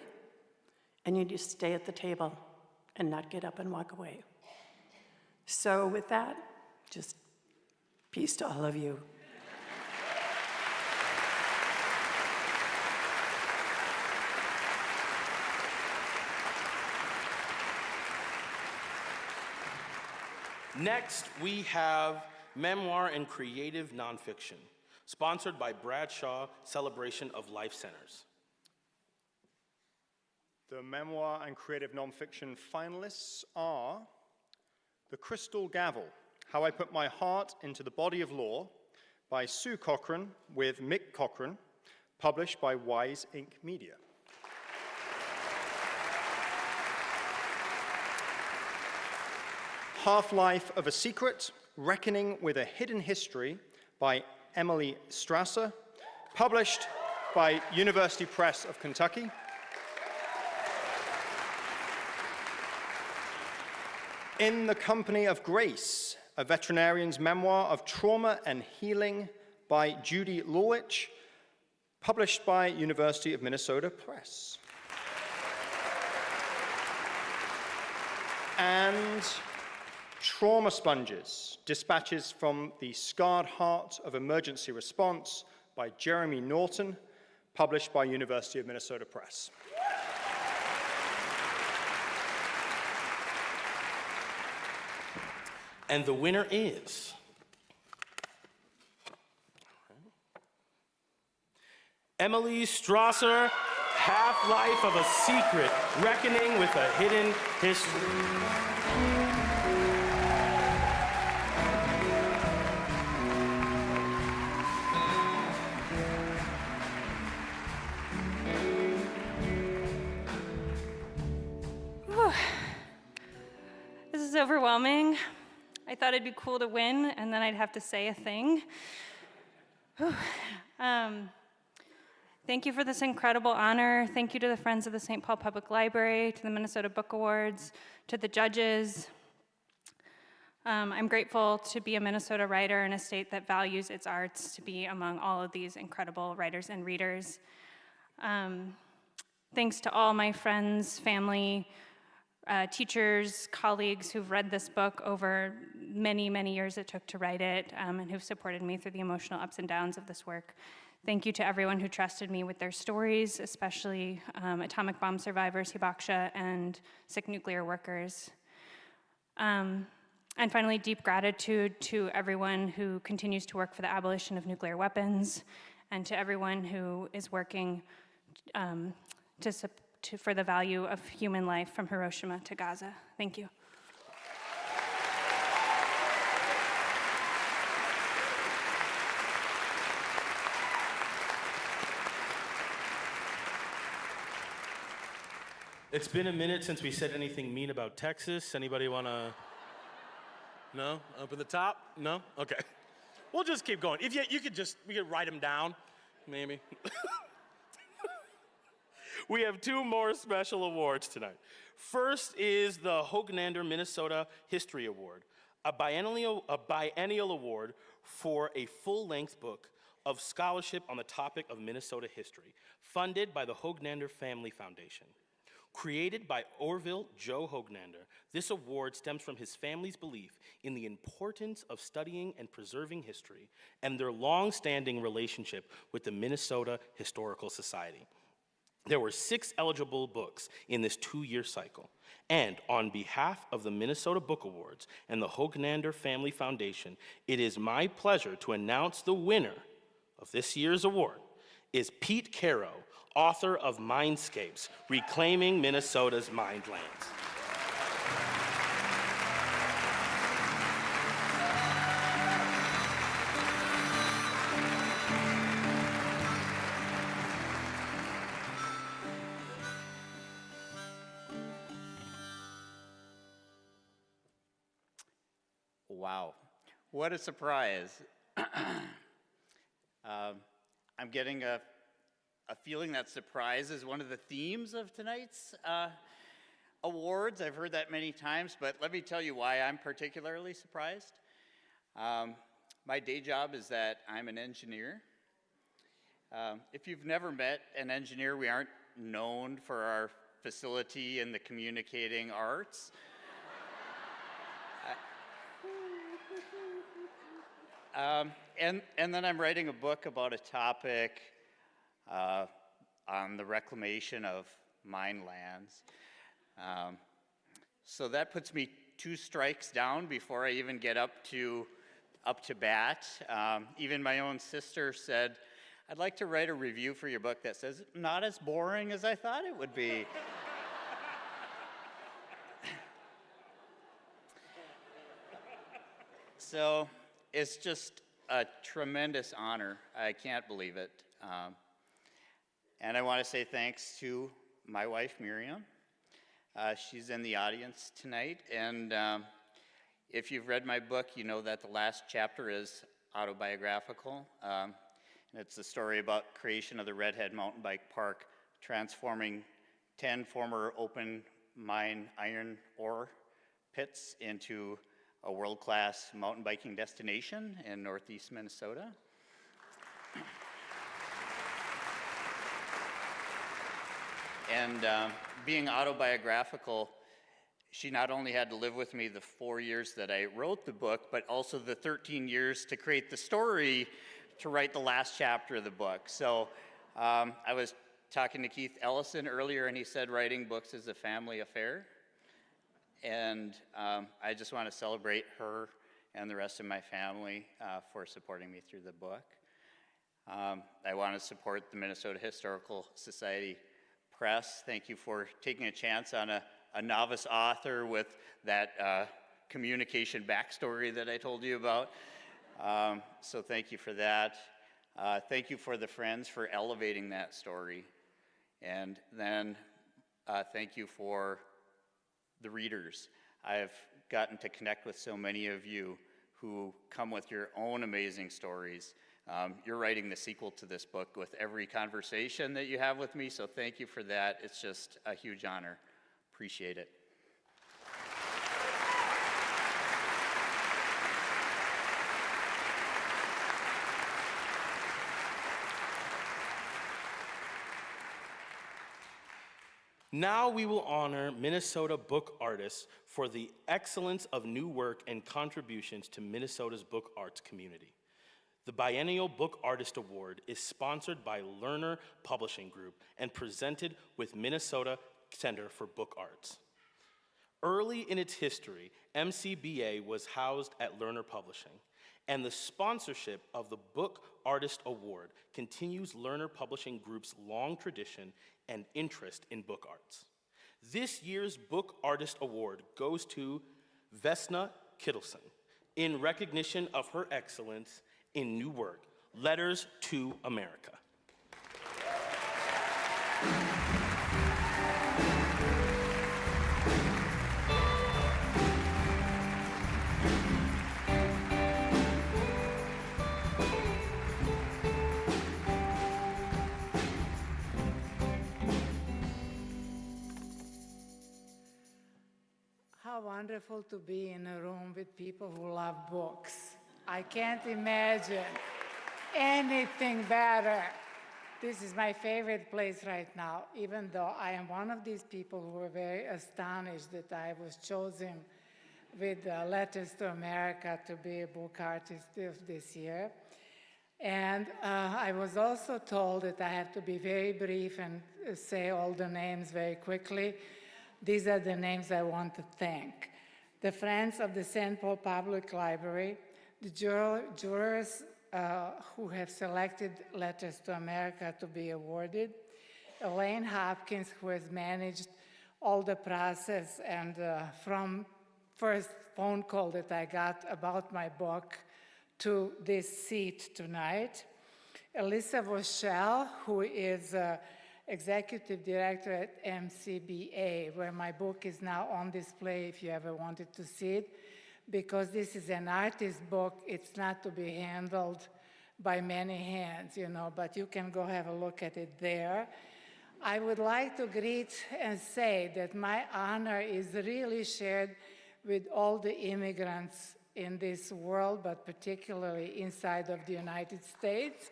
and you need to stay at the table and not get up and walk away. So with that, just peace to all of you. Next, we have Memoir and Creative Nonfiction, sponsored by Bradshaw Celebration of Life Centers. The Memoir and Creative Nonfiction finalists are The Crystal Gavel, How I Put My Heart into the Body of Law, by Sue Cochran with Mick Cochran, published by Wise Inc. Media. Half-Life of a Secret, Reckoning with a Hidden History, by Emily Strasser, published by University Press of Kentucky. In the Company of Grace, a veterinarian's memoir of trauma and healing, by Judy Lawich, published by University of Minnesota Press. And Trauma Sponges, Dispatches from the Scarred Heart of Emergency Response, by Jeremy Norton, published by University of Minnesota Press. And the winner is Emily Strasser Half-Life of a Secret, Reckoning with a Hidden History. Whew. This is overwhelming. I thought it'd be cool to win, and then I'd have to say a thing. Whew. Thank you for this incredible honor. Thank you to the Friends of the St. Paul Public Library, to the Minnesota Book Awards, to the judges. I'm grateful to be a Minnesota writer in a state that values its arts, to be among all of these incredible writers and readers. Thanks to all my friends, family, teachers, colleagues who've read this book over many, many years it took to write it, and who've supported me through the emotional ups and downs of this work. Thank you to everyone who trusted me with their stories, especially atomic bomb survivors, Hibakusha, and sick nuclear workers. And finally, deep gratitude to everyone who continues to work for the abolition of nuclear weapons, and to everyone who is working for the value of human life from Hiroshima to Gaza. Thank you. It's been a minute since we said anything mean about Texas. Anybody wanna? No? Up at the top? No? Okay. We'll just keep going. If we could write them down, maybe. We have two more special awards tonight. First is the Hoaglander Minnesota History Award, a biennial award for a full-length book of scholarship on the topic of Minnesota history, funded by the Hoaglander Family Foundation. Created by Orville Joe Hoaglander, this award stems from his family's belief in the importance of studying and preserving history and their long-standing relationship with the Minnesota Historical Society. There were 6 eligible books in this 2-year cycle, and on behalf of the Minnesota Book Awards and the Hoaglander Family Foundation, it is my pleasure to announce the winner of this year's award is Pete Caro, author of Mindscapes, Reclaiming Minnesota's Mindlands. Wow, what a surprise. I'm getting a feeling that surprise is one of the themes of tonight's awards. I've heard that many times, but let me tell you why I'm particularly surprised. My day job is that I'm an engineer. If you've never met an engineer, we aren't known for our facility in the communicating arts. And then I'm writing a book about a topic on the reclamation of mine lands. So that puts me 2 strikes down before I even get up to bat. Even my own sister said, "I'd like to write a review for your book that says, not as boring as I thought it would be." So it's just a tremendous honor. I can't believe it. And I want to say thanks to my wife, Miriam. She's in the audience tonight. And if you've read my book, you know that the last chapter is autobiographical. And it's the story about creation of the Redhead Mountain Bike Park, transforming 10 former open mine iron ore pits into a world-class mountain biking destination in northeast Minnesota. And being autobiographical, she not only had to live with me the 4 years that I wrote the book, but also the 13 years to create the story to write the last chapter of the book. So I was talking to Keith Ellison earlier, and he said writing books is a family affair. And I just want to celebrate her and the rest of my family for supporting me through the book. I want to support the Minnesota Historical Society Press. Thank you for taking a chance on a novice author with that communication backstory that I told you about. So thank you for that. Thank you for the Friends for elevating that story. And then thank you for the readers. I've gotten to connect with so many of you who come with your own amazing stories. You're writing the sequel to this book with every conversation that you have with me, so thank you for that. It's just a huge honor. Appreciate it. Now we will honor Minnesota book artists for the excellence of new work and contributions to Minnesota's book arts community. The Biennial Book Artist Award is sponsored by Lerner Publishing Group and presented with Minnesota Center for Book Arts. Early in its history, MCBA was housed at Lerner Publishing, and the sponsorship of the Book Artist Award continues Lerner Publishing Group's long tradition and interest in book arts. This year's Book Artist Award goes to Vesna Kittleson in recognition of her excellence in new work, Letters to America. How wonderful to be in a room with people who love books. I can't imagine anything better. This is my favorite place right now, even though I am one of these people who were very astonished that I was chosen with Letters to America to be a book artist of this year. And I was also told that I have to be very brief and say all the names very quickly. These are the names I want to thank. The Friends of the St. Paul Public Library, the jurors who have selected Letters to America to be awarded, Elaine Hopkins, who has managed all the process, and from first phone call that I got about my book to this seat tonight, Elissa Voschel, who is Executive Director at MCBA, where my book is now on display if you ever wanted to see it. Because this is an artist book, it's not to be handled by many hands, you know, but you can go have a look at it there. I would like to greet and say that my honor is really shared with all the immigrants in this world, but particularly inside of the United States.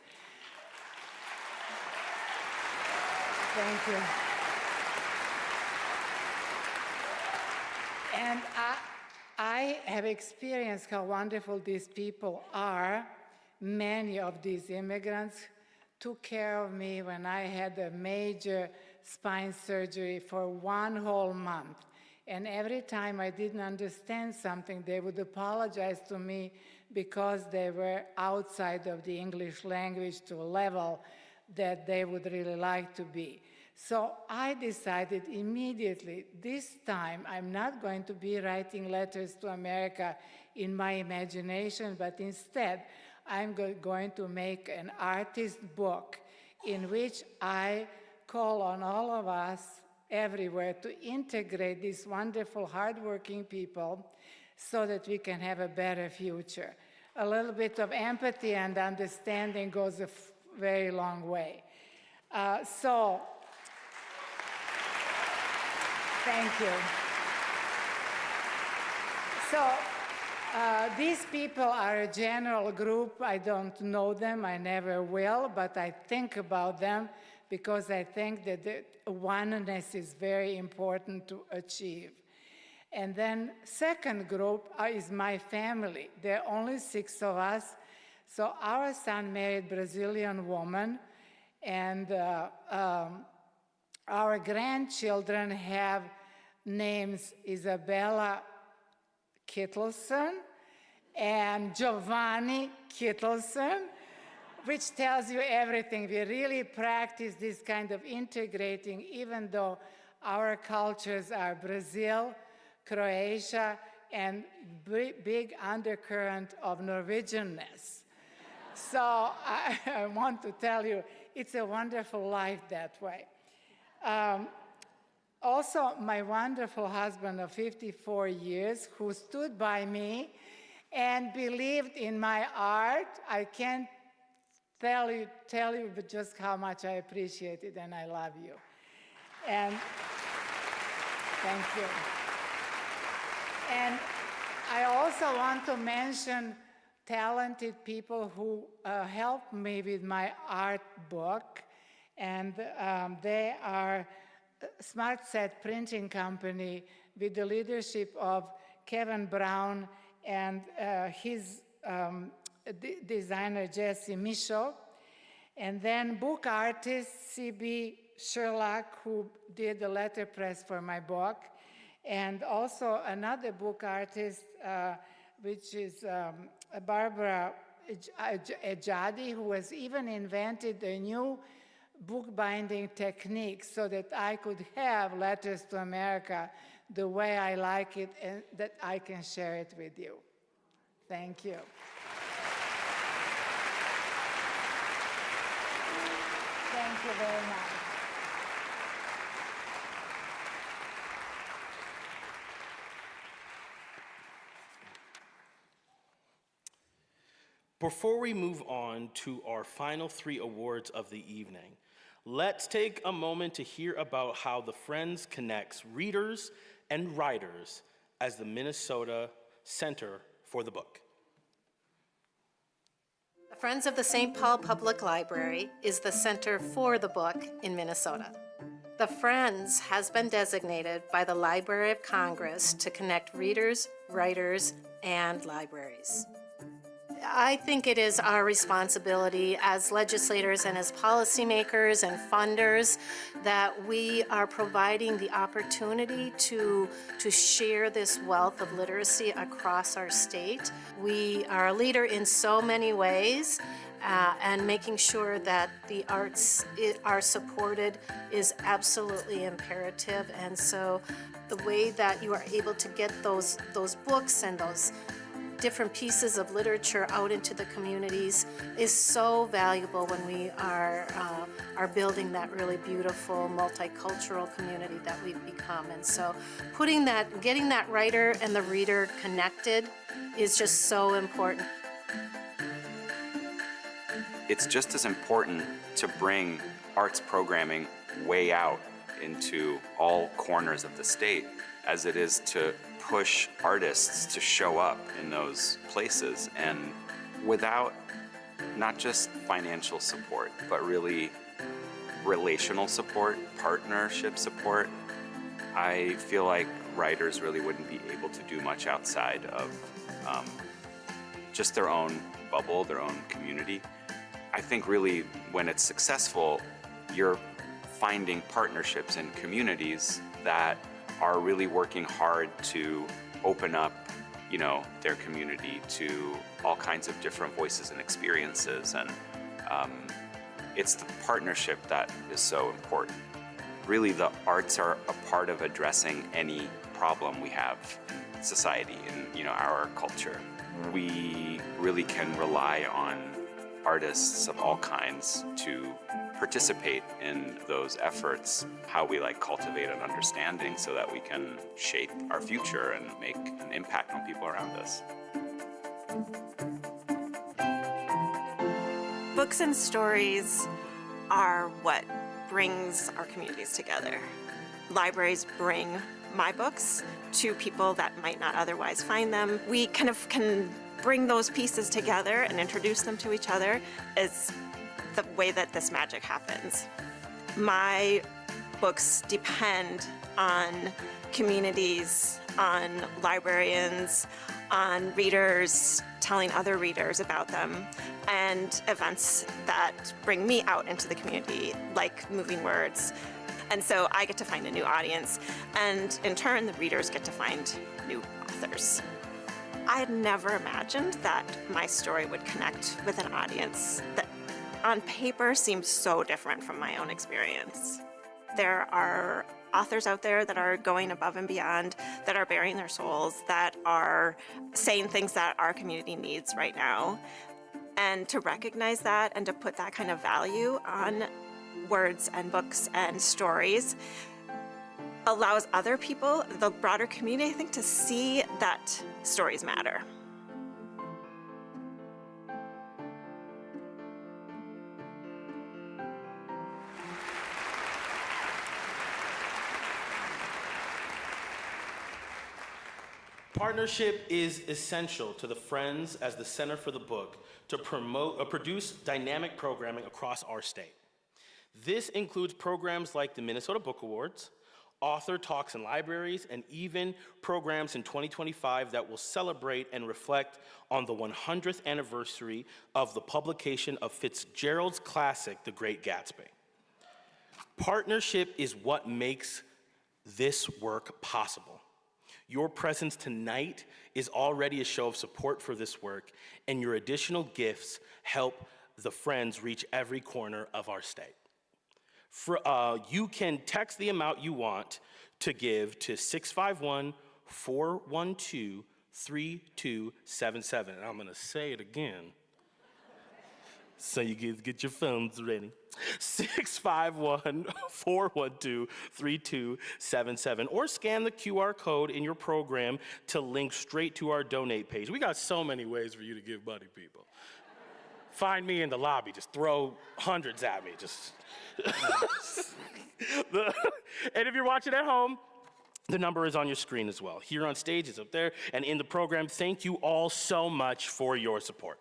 Thank you. And I have experienced how wonderful these people are. Many of these immigrants took care of me when I had a major spine surgery for 1 whole month. And every time I didn't understand something, they would apologize to me because they were outside of the English language to a level that they would really like to be. So I decided immediately, this time I'm not going to be writing Letters to America in my imagination, but instead I'm going to make an artist book in which I call on all of us everywhere to integrate these wonderful, hardworking people so that we can have a better future. A little bit of empathy and understanding goes a very long way. Thank you. So these people are a general group. I don't know them, I never will, but I think about them because I think that the oneness is very important to achieve. And then second group is my family. There are only 6 of us. So our son married a Brazilian woman, and our grandchildren have names Isabella Kittleson and Giovanni Kittleson, which tells you everything. We really practice this kind of integrating, even though our cultures are Brazil, Croatia, and big undercurrent of Norwegianness. So I want to tell you, it's a wonderful life that way. Also, my wonderful husband of 54 years, who stood by me and believed in my art. I can't tell you but just how much I appreciate it, and I love you. And thank you. And I also want to mention talented people who helped me with my art book, and they are Smart Set Printing Company with the leadership of Kevin Brown and his designer Jesse Michaud, and then book artist C.B. Sherlock, who did the letterpress for my book, and also another book artist, which is Barbara Ejadi, who has even invented a new bookbinding technique so that I could have Letters to America the way I like it and that I can share it with you. Thank you. Thank you very much. Before we move on to our final 3 awards of the evening, let's take a moment to hear about how the Friends connects readers and writers as the Minnesota Center for the Book. The Friends of the St. Paul Public Library is the Center for the Book in Minnesota. The Friends has been designated by the Library of Congress to connect readers, writers, and libraries. I think it is our responsibility as legislators and as policymakers and funders that we are providing the opportunity to share this wealth of literacy across our state. We are a leader in so many ways, and making sure that the arts are supported is absolutely imperative. And so the way that you are able to get those books and those different pieces of literature out into the communities is so valuable when we are building that really beautiful multicultural community that we've become. And so getting that writer and the reader connected is just so important. It's just as important to bring arts programming way out into all corners of the state as it is to push artists to show up in those places. And without not just financial support, but really relational support, partnership support, I feel like writers really wouldn't be able to do much outside of just their own bubble, their own community. I think really when it's successful, you're finding partnerships and communities that are really working hard to open up, their community to all kinds of different voices and experiences. And it's the partnership that is so important. Really, the arts are a part of addressing any problem we have in society, in our culture. We really can rely on artists of all kinds to participate in those efforts, how we cultivate an understanding so that we can shape our future and make an impact on people around us. Books and stories are what brings our communities together. Libraries bring my books to people that might not otherwise find them. We kind of can bring those pieces together and introduce them to each other is the way that this magic happens. My books depend on communities, on librarians, on readers telling other readers about them, and events that bring me out into the community, like Moving Words. And so I get to find a new audience, and in turn, the readers get to find new authors. I had never imagined that my story would connect with an audience that on paper seem so different from my own experience. There are authors out there that are going above and beyond, that are bearing their souls, that are saying things that our community needs right now. And to recognize that and to put that kind of value on words and books and stories allows other people, the broader community, I think, to see that stories matter. Partnership is essential to the Friends as the Center for the Book to produce dynamic programming across our state. This includes programs like the Minnesota Book Awards, author talks in libraries, and even programs in 2025 that will celebrate and reflect on the 100th anniversary of the publication of Fitzgerald's classic, The Great Gatsby. Partnership is what makes this work possible. Your presence tonight is already a show of support for this work, and your additional gifts help the Friends reach every corner of our state. You can text the amount you want to give to 651-412-3277. And I'm going to say it again, so you get your phones ready. 651-412-3277, or scan the QR code in your program to link straight to our donate page. We got so many ways for you to give money, people. Find me in the lobby, just throw hundreds at me, just. And if you're watching at home, the number is on your screen as well. Here on stage, it's up there, and in the program. Thank you all so much for your support.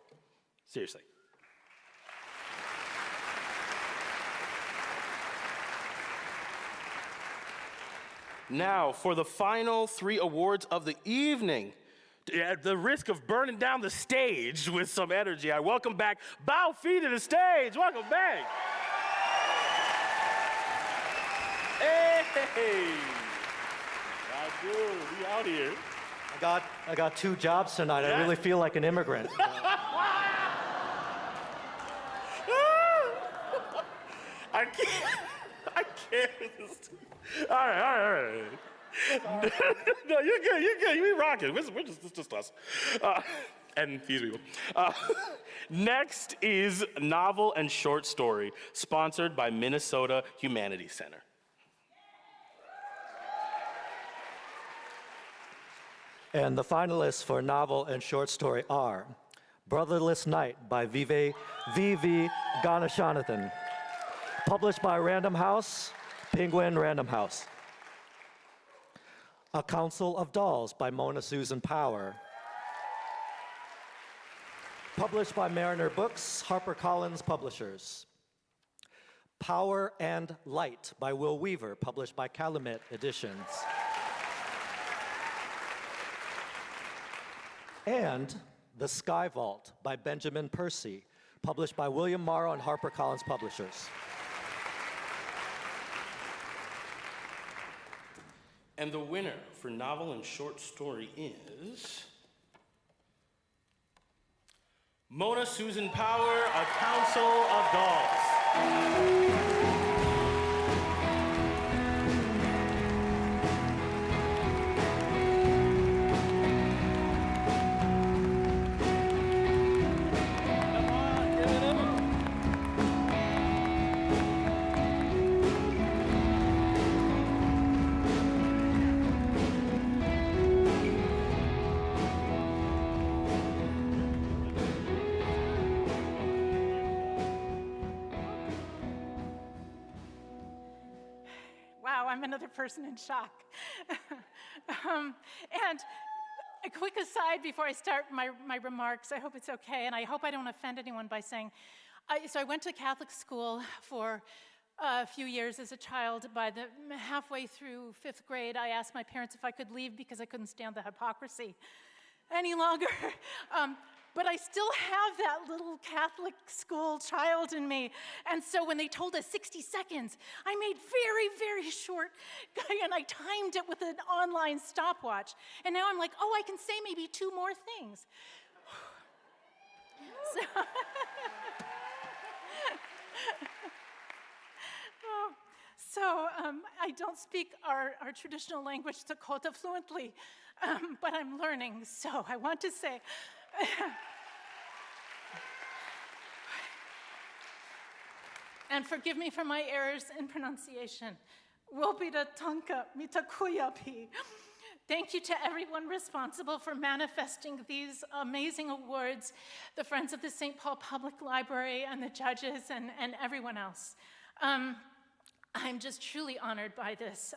Seriously. Now, for the final 3 awards of the evening, at the risk of burning down the stage with some energy, I welcome back Bow Fee to the stage. Welcome back. Hey, I do. We out here. I got 2 jobs tonight. Yeah. I really feel like an immigrant. I can't. All right. No, you're good. We rocking. It's just us. And these people. Next is Novel and Short Story, sponsored by Minnesota Humanities Center. And the finalists for novel and short story are Brotherless Night by V.V. Ganeshanathan, published by Random House, Penguin Random House. A Council of Dolls by Mona Susan Power, published by Mariner Books, HarperCollins Publishers. Power and Light by Will Weaver, published by Calumet Editions. And The Sky Vault by Benjamin Percy, published by William Morrow and HarperCollins Publishers. And the winner for novel and short story is Mona Susan Power, A Council of Dolls. I'm another person in shock. And a quick aside before I start my remarks, I hope it's okay, and I hope I don't offend anyone by saying, so I went to Catholic school for a few years as a child. By the halfway through 5th grade, I asked my parents if I could leave because I couldn't stand the hypocrisy any longer. But I still have that little Catholic school child in me. And so when they told us 60 seconds, I made very, very short, and I timed it with an online stopwatch. And now I'm like, oh, I can say maybe 2 more things. I don't speak our traditional language, Dakota, fluently, but I'm learning, so I want to say, and forgive me for my errors in pronunciation. Wopida tanka mitakuyapi. Thank you to everyone responsible for manifesting these amazing awards, the Friends of the St. Paul Public Library and the judges and everyone else. I'm just truly honored by this.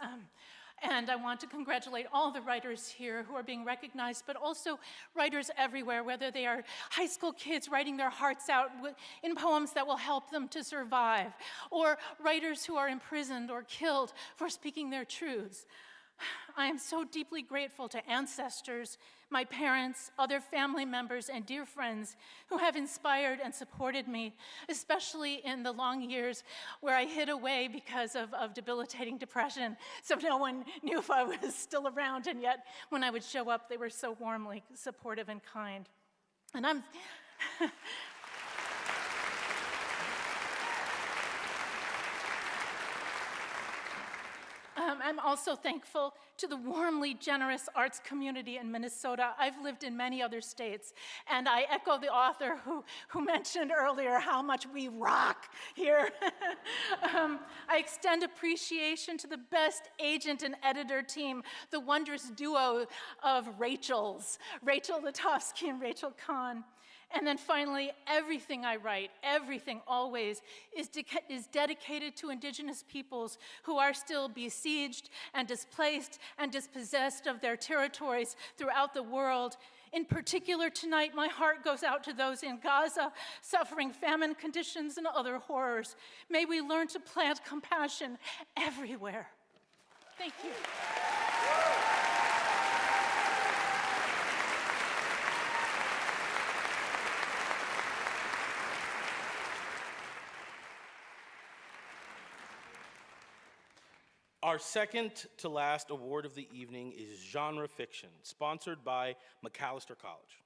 And I want to congratulate all the writers here who are being recognized, but also writers everywhere, whether they are high school kids writing their hearts out in poems that will help them to survive, or writers who are imprisoned or killed for speaking their truths. I am so deeply grateful to ancestors, my parents, other family members, and dear friends who have inspired and supported me, especially in the long years where I hid away because of debilitating depression, so no one knew if I was still around, and yet when I would show up, they were so warmly supportive and kind. And I'm... I'm also thankful to the warmly generous arts community in Minnesota. I've lived in many other states, and I echo the author who mentioned earlier how much we rock here. I extend appreciation to the best agent and editor team, the wondrous duo of Rachels, Rachel Lutovsky and Rachel Kahn. And then finally, everything I write, everything always, is dedicated to Indigenous peoples who are still besieged and displaced and dispossessed of their territories throughout the world. In particular, tonight, my heart goes out to those in Gaza suffering famine conditions and other horrors. May we learn to plant compassion everywhere. Thank you. Our second to last award of the evening is Genre Fiction, sponsored by Macalester College.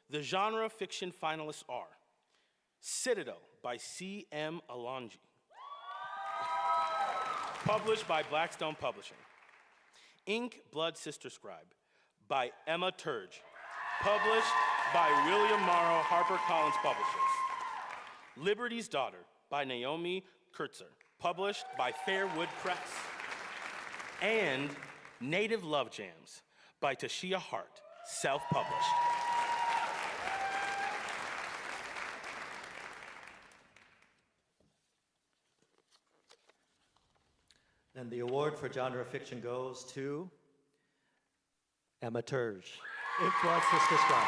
The Genre Fiction finalists are Citadel by C.M. Alonji, published by Blackstone Publishing. Ink Blood Sister Scribe by Emma Turge, published by William Morrow HarperCollins Publishers. Liberty's Daughter by Naomi Kurtzer, published by Fairwood Press. And Native Love Jams by Tashia Hart, self-published. And the award for genre fiction goes to Emma Turge. Ink Blood Sister Scribe.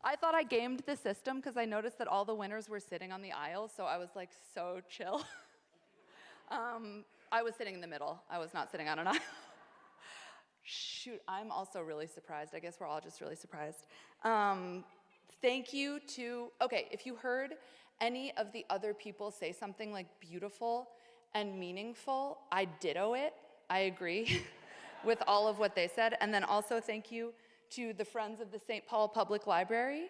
I thought I gamed the system because I noticed that all the winners were sitting on the aisle, so I was like so chill. I was sitting in the middle. I was not sitting on an aisle. Shoot, I'm also really surprised. I guess we're all just really surprised. Thank you to, okay, if you heard any of the other people say something like beautiful and meaningful, I ditto it. I agree with all of what they said. And then also thank you to the Friends of the St. Paul Public Library.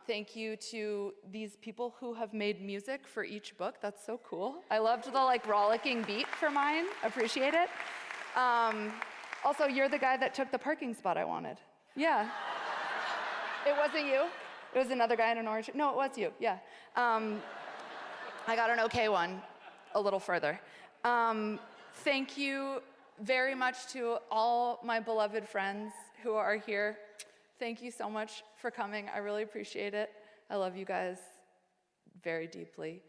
Thank you to these people who have made music for each book. That's so cool. I loved the like rollicking beat for mine. Appreciate it. Also, you're the guy that took the parking spot I wanted. Yeah. It wasn't you. It was another guy in an orange. No, it was you. Yeah. I got an okay one a little further. Thank you very much to all my beloved friends who are here. Thank you so much for coming. I really appreciate it. I love you guys very deeply.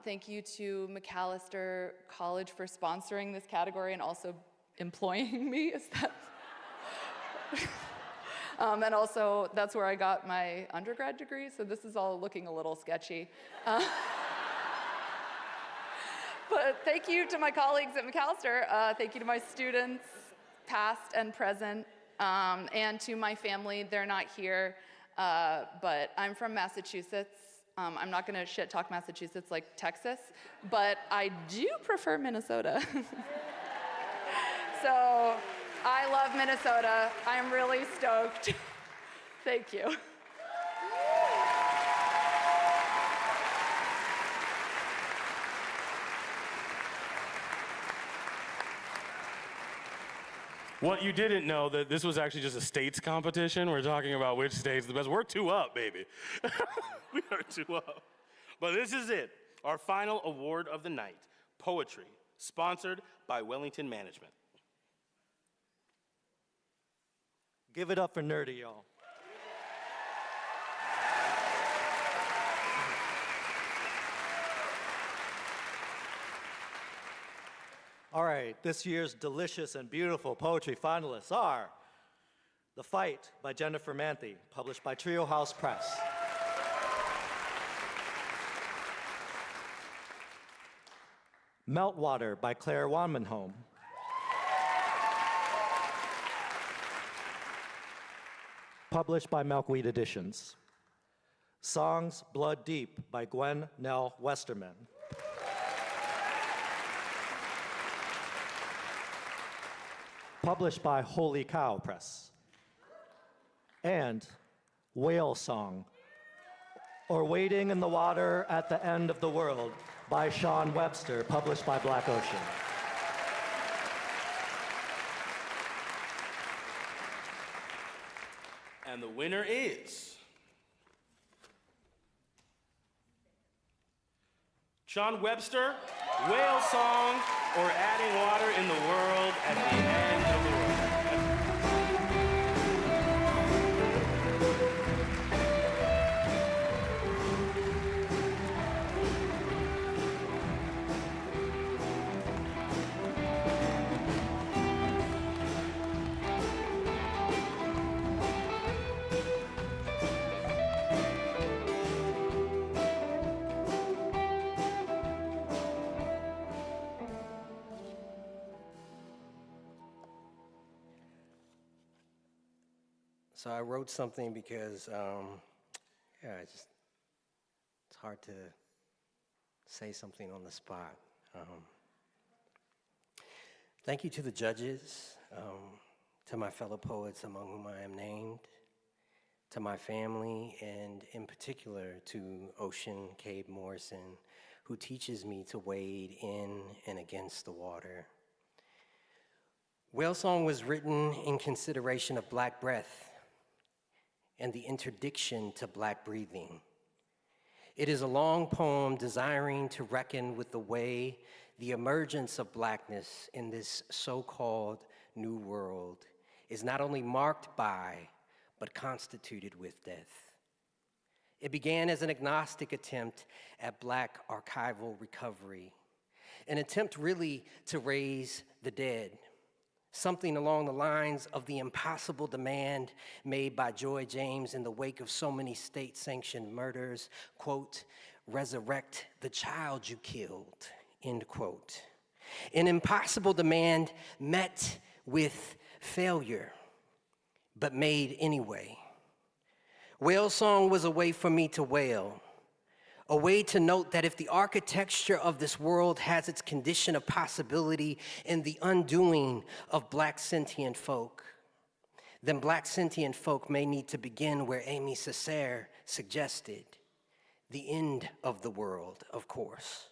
Thank you to Macalester College for sponsoring this category and also employing me. Is that? And also, that's where I got my undergrad degree, so this is all looking a little sketchy. But thank you to my colleagues at McAllister. Thank you to my students, past and present, and to my family. They're not here, but I'm from Massachusetts. I'm not gonna shit talk Massachusetts like Texas, but I do prefer Minnesota. So I love Minnesota. I'm really stoked. Thank you. What you didn't know, that this was actually just a states competition. We're talking about which state's the best. We're 2 up, baby. We are 2 up. But this is it, our final award of the night, poetry, sponsored by Wellington Management. Give it up for Nerdy, y'all. All right, this year's delicious and beautiful poetry finalists are The Fight by Jennifer Manthe, published by Trio House Press. Meltwater by Claire Wanmanholm. Published by Milkweed Editions. Songs Blood Deep by Gwen Nell Westerman. Published by Holy Cow Press. And Whale Song, or Wading in the Water at the End of the World by Sean Webster, published by Black Ocean. And the winner is Sean Webster, Whale Song, or Adding Water in the World at the End of the World. So I wrote something because, it's hard to say something on the spot. Thank you to the judges, to my fellow poets among whom I am named, to my family, and in particular to Ocean Cabe Morrison, who teaches me to wade in and against the water. Whale Song was written in consideration of Black breath and the interdiction to Black breathing. It is a long poem desiring to reckon with the way the emergence of Blackness in this so-called new world is not only marked by, but constituted with death. It began as an agnostic attempt at Black archival recovery, an attempt really to raise the dead, something along the lines of the impossible demand made by Joy James in the wake of so many state-sanctioned murders, quote, resurrect the child you killed, end quote. An impossible demand met with failure, but made anyway. Whale Song was a way for me to wail, a way to note that if the architecture of this world has its condition of possibility in the undoing of Black sentient folk, then Black sentient folk may need to begin where Amy Césaire suggested, the end of the world, of course.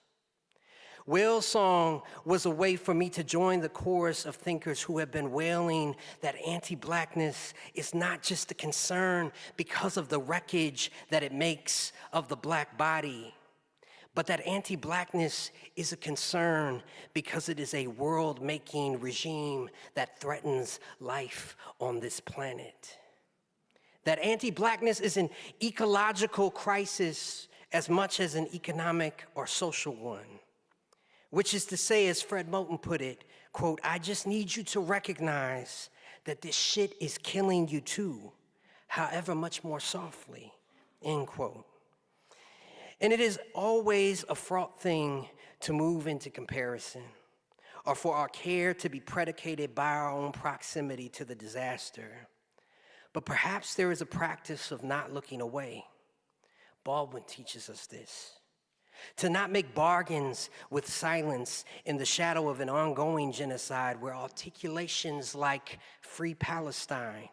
Whale Song was a way for me to join the chorus of thinkers who have been wailing that anti-Blackness is not just a concern because of the wreckage that it makes of the Black body, but that anti-Blackness is a concern because it is a world-making regime that threatens life on this planet. That anti-Blackness is an ecological crisis as much as an economic or social one. Which is to say, as Fred Moten put it, quote, I just need you to recognize that this shit is killing you too, however much more softly, end quote. And it is always a fraught thing to move into comparison, or for our care to be predicated by our own proximity to the disaster. But perhaps there is a practice of not looking away. Baldwin teaches us this. To not make bargains with silence in the shadow of an ongoing genocide where articulations like Free Palestine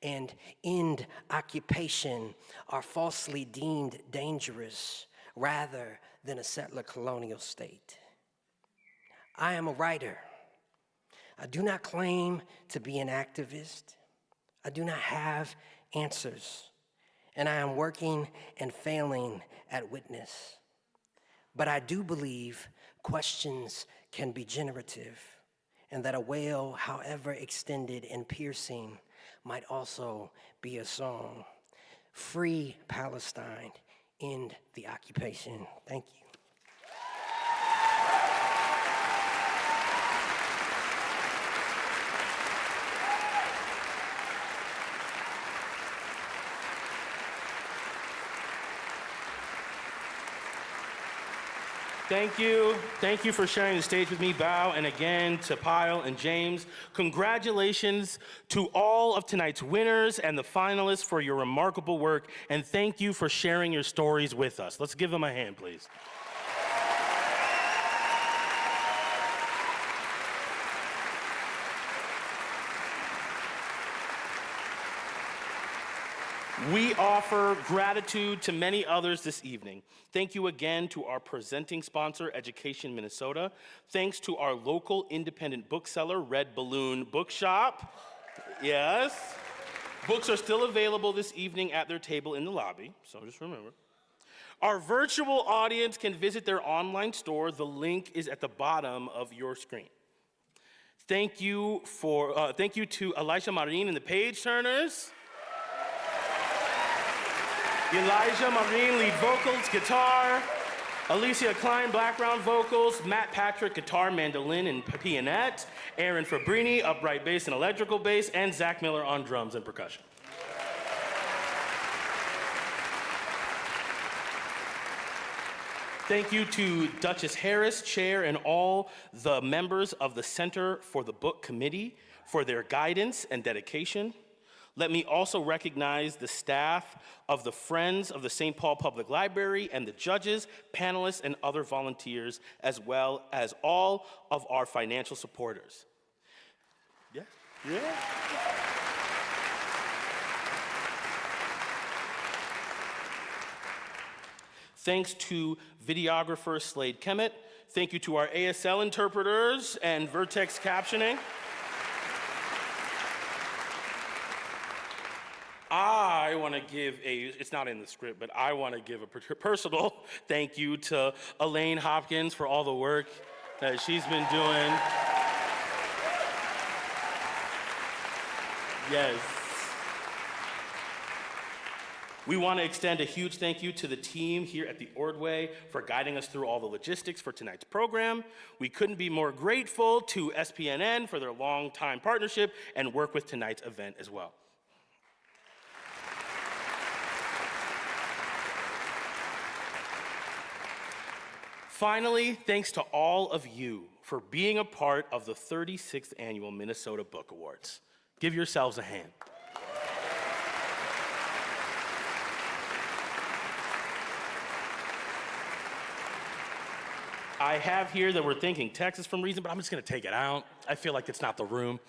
and End Occupation are falsely deemed dangerous rather than a settler colonial state. I am a writer. I do not claim to be an activist. I do not have answers, and I am working and failing at witness. But I do believe questions can be generative, and that a wail, however extended and piercing, might also be a song. Free Palestine, end the occupation. Thank you. Thank you. Thank you for sharing the stage with me, Bao, and again to Pyle and James. Congratulations to all of tonight's winners and the finalists for your remarkable work, and thank you for sharing your stories with us. Let's give them a hand, please. We offer gratitude to many others this evening. Thank you again to our presenting sponsor, Education Minnesota. Thanks to our local independent bookseller, Red Balloon Bookshop. Yes. Books are still available this evening at their table in the lobby, so just remember. Our virtual audience can visit their online store. The link is at the bottom of your screen. Thank you to Elijah Marin and the Page Turners. Elijah Marin, lead vocals, guitar. Alicia Klein, background vocals. Matt Patrick, guitar, mandolin, and pianette. Aaron Fabrini, upright bass and electrical bass. And Zach Miller on drums and percussion. Thank you to Duchess Harris, chair, and all the members of the Center for the Book Committee for their guidance and dedication. Let me also recognize the staff of the Friends of the St. Paul Public Library and the judges, panelists, and other volunteers, as well as all of our financial supporters. Yeah? Yeah. Thanks to videographer Slade Kemet. Thank you to our ASL interpreters and Vertex captioning. I want to give it's not in the script, but I want to give a personal thank you to Elaine Hopkins for all the work that she's been doing. Yes. We want to extend a huge thank you to the team here at the Ordway for guiding us through all the logistics for tonight's program. We couldn't be more grateful to SPNN for their long-time partnership and work with tonight's event as well. Finally, thanks to all of you for being a part of the 36th Annual Minnesota Book Awards. Give yourselves a hand. I have here that we're thanking Texas for some reason, but I'm just going to take it out. I feel like it's not the room.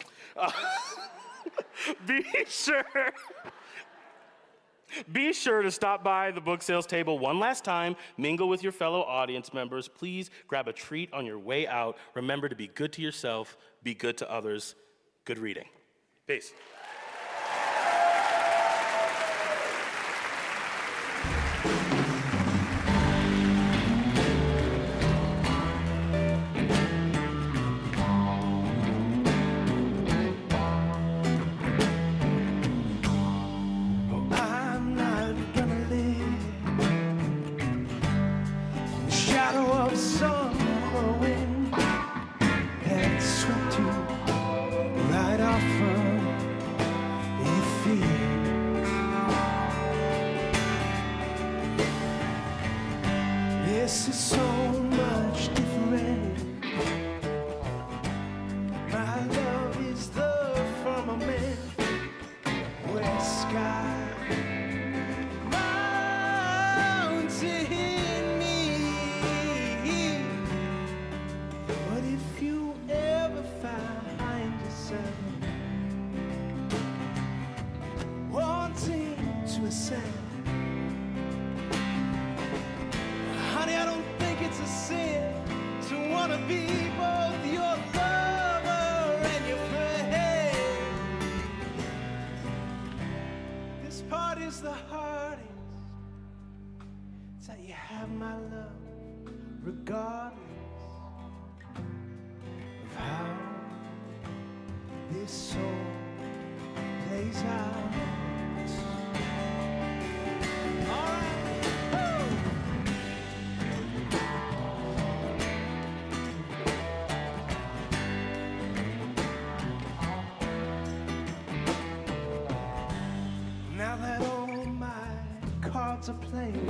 Be sure to stop by the book sales table one last time, mingle with your fellow audience members. Please grab a treat on your way out. Remember to be good to yourself, be good to others. Good reading. Peace. regardless of how this song plays out. Now that all my cards are playing,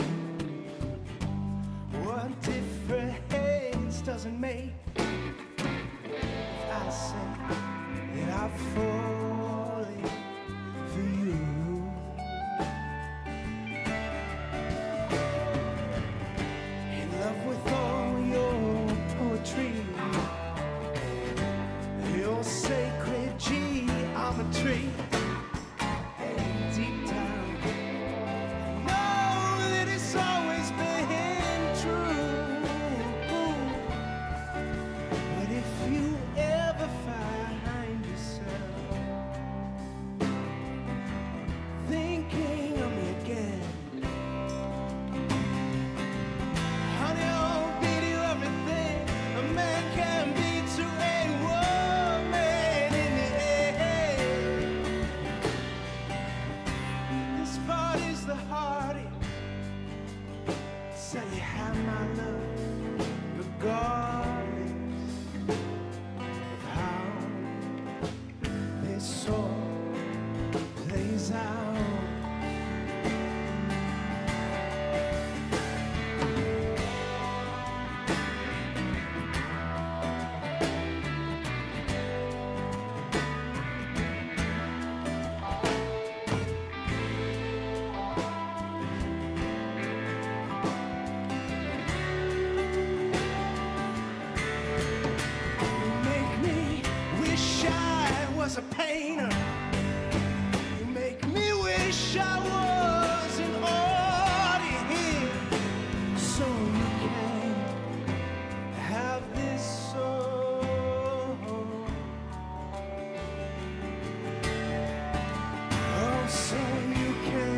what difference does it make if I say that I've fallen for you? In love with all your poetry, your sacred geometry. Deep down, I know that it's always been true. But if you ever find yourself thinking of me again, honey, I'll be to everything a man can be to a woman in the end. This part is the hardest, so you have my love, regardless of how this song plays out. Was a painter. You make me wish I was an audience, so you can have this song. Oh, so you can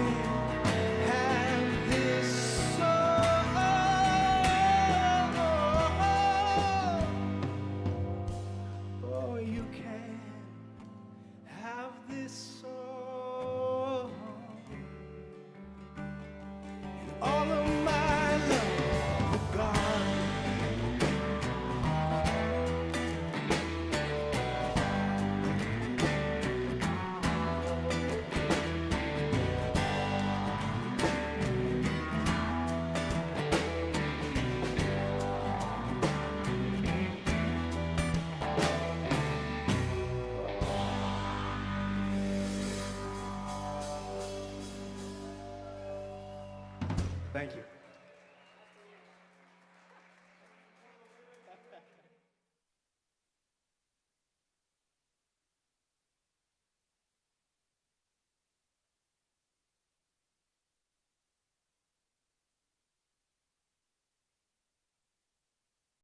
have this song. Oh, you can have this song and all of my love, regardless. Thank you.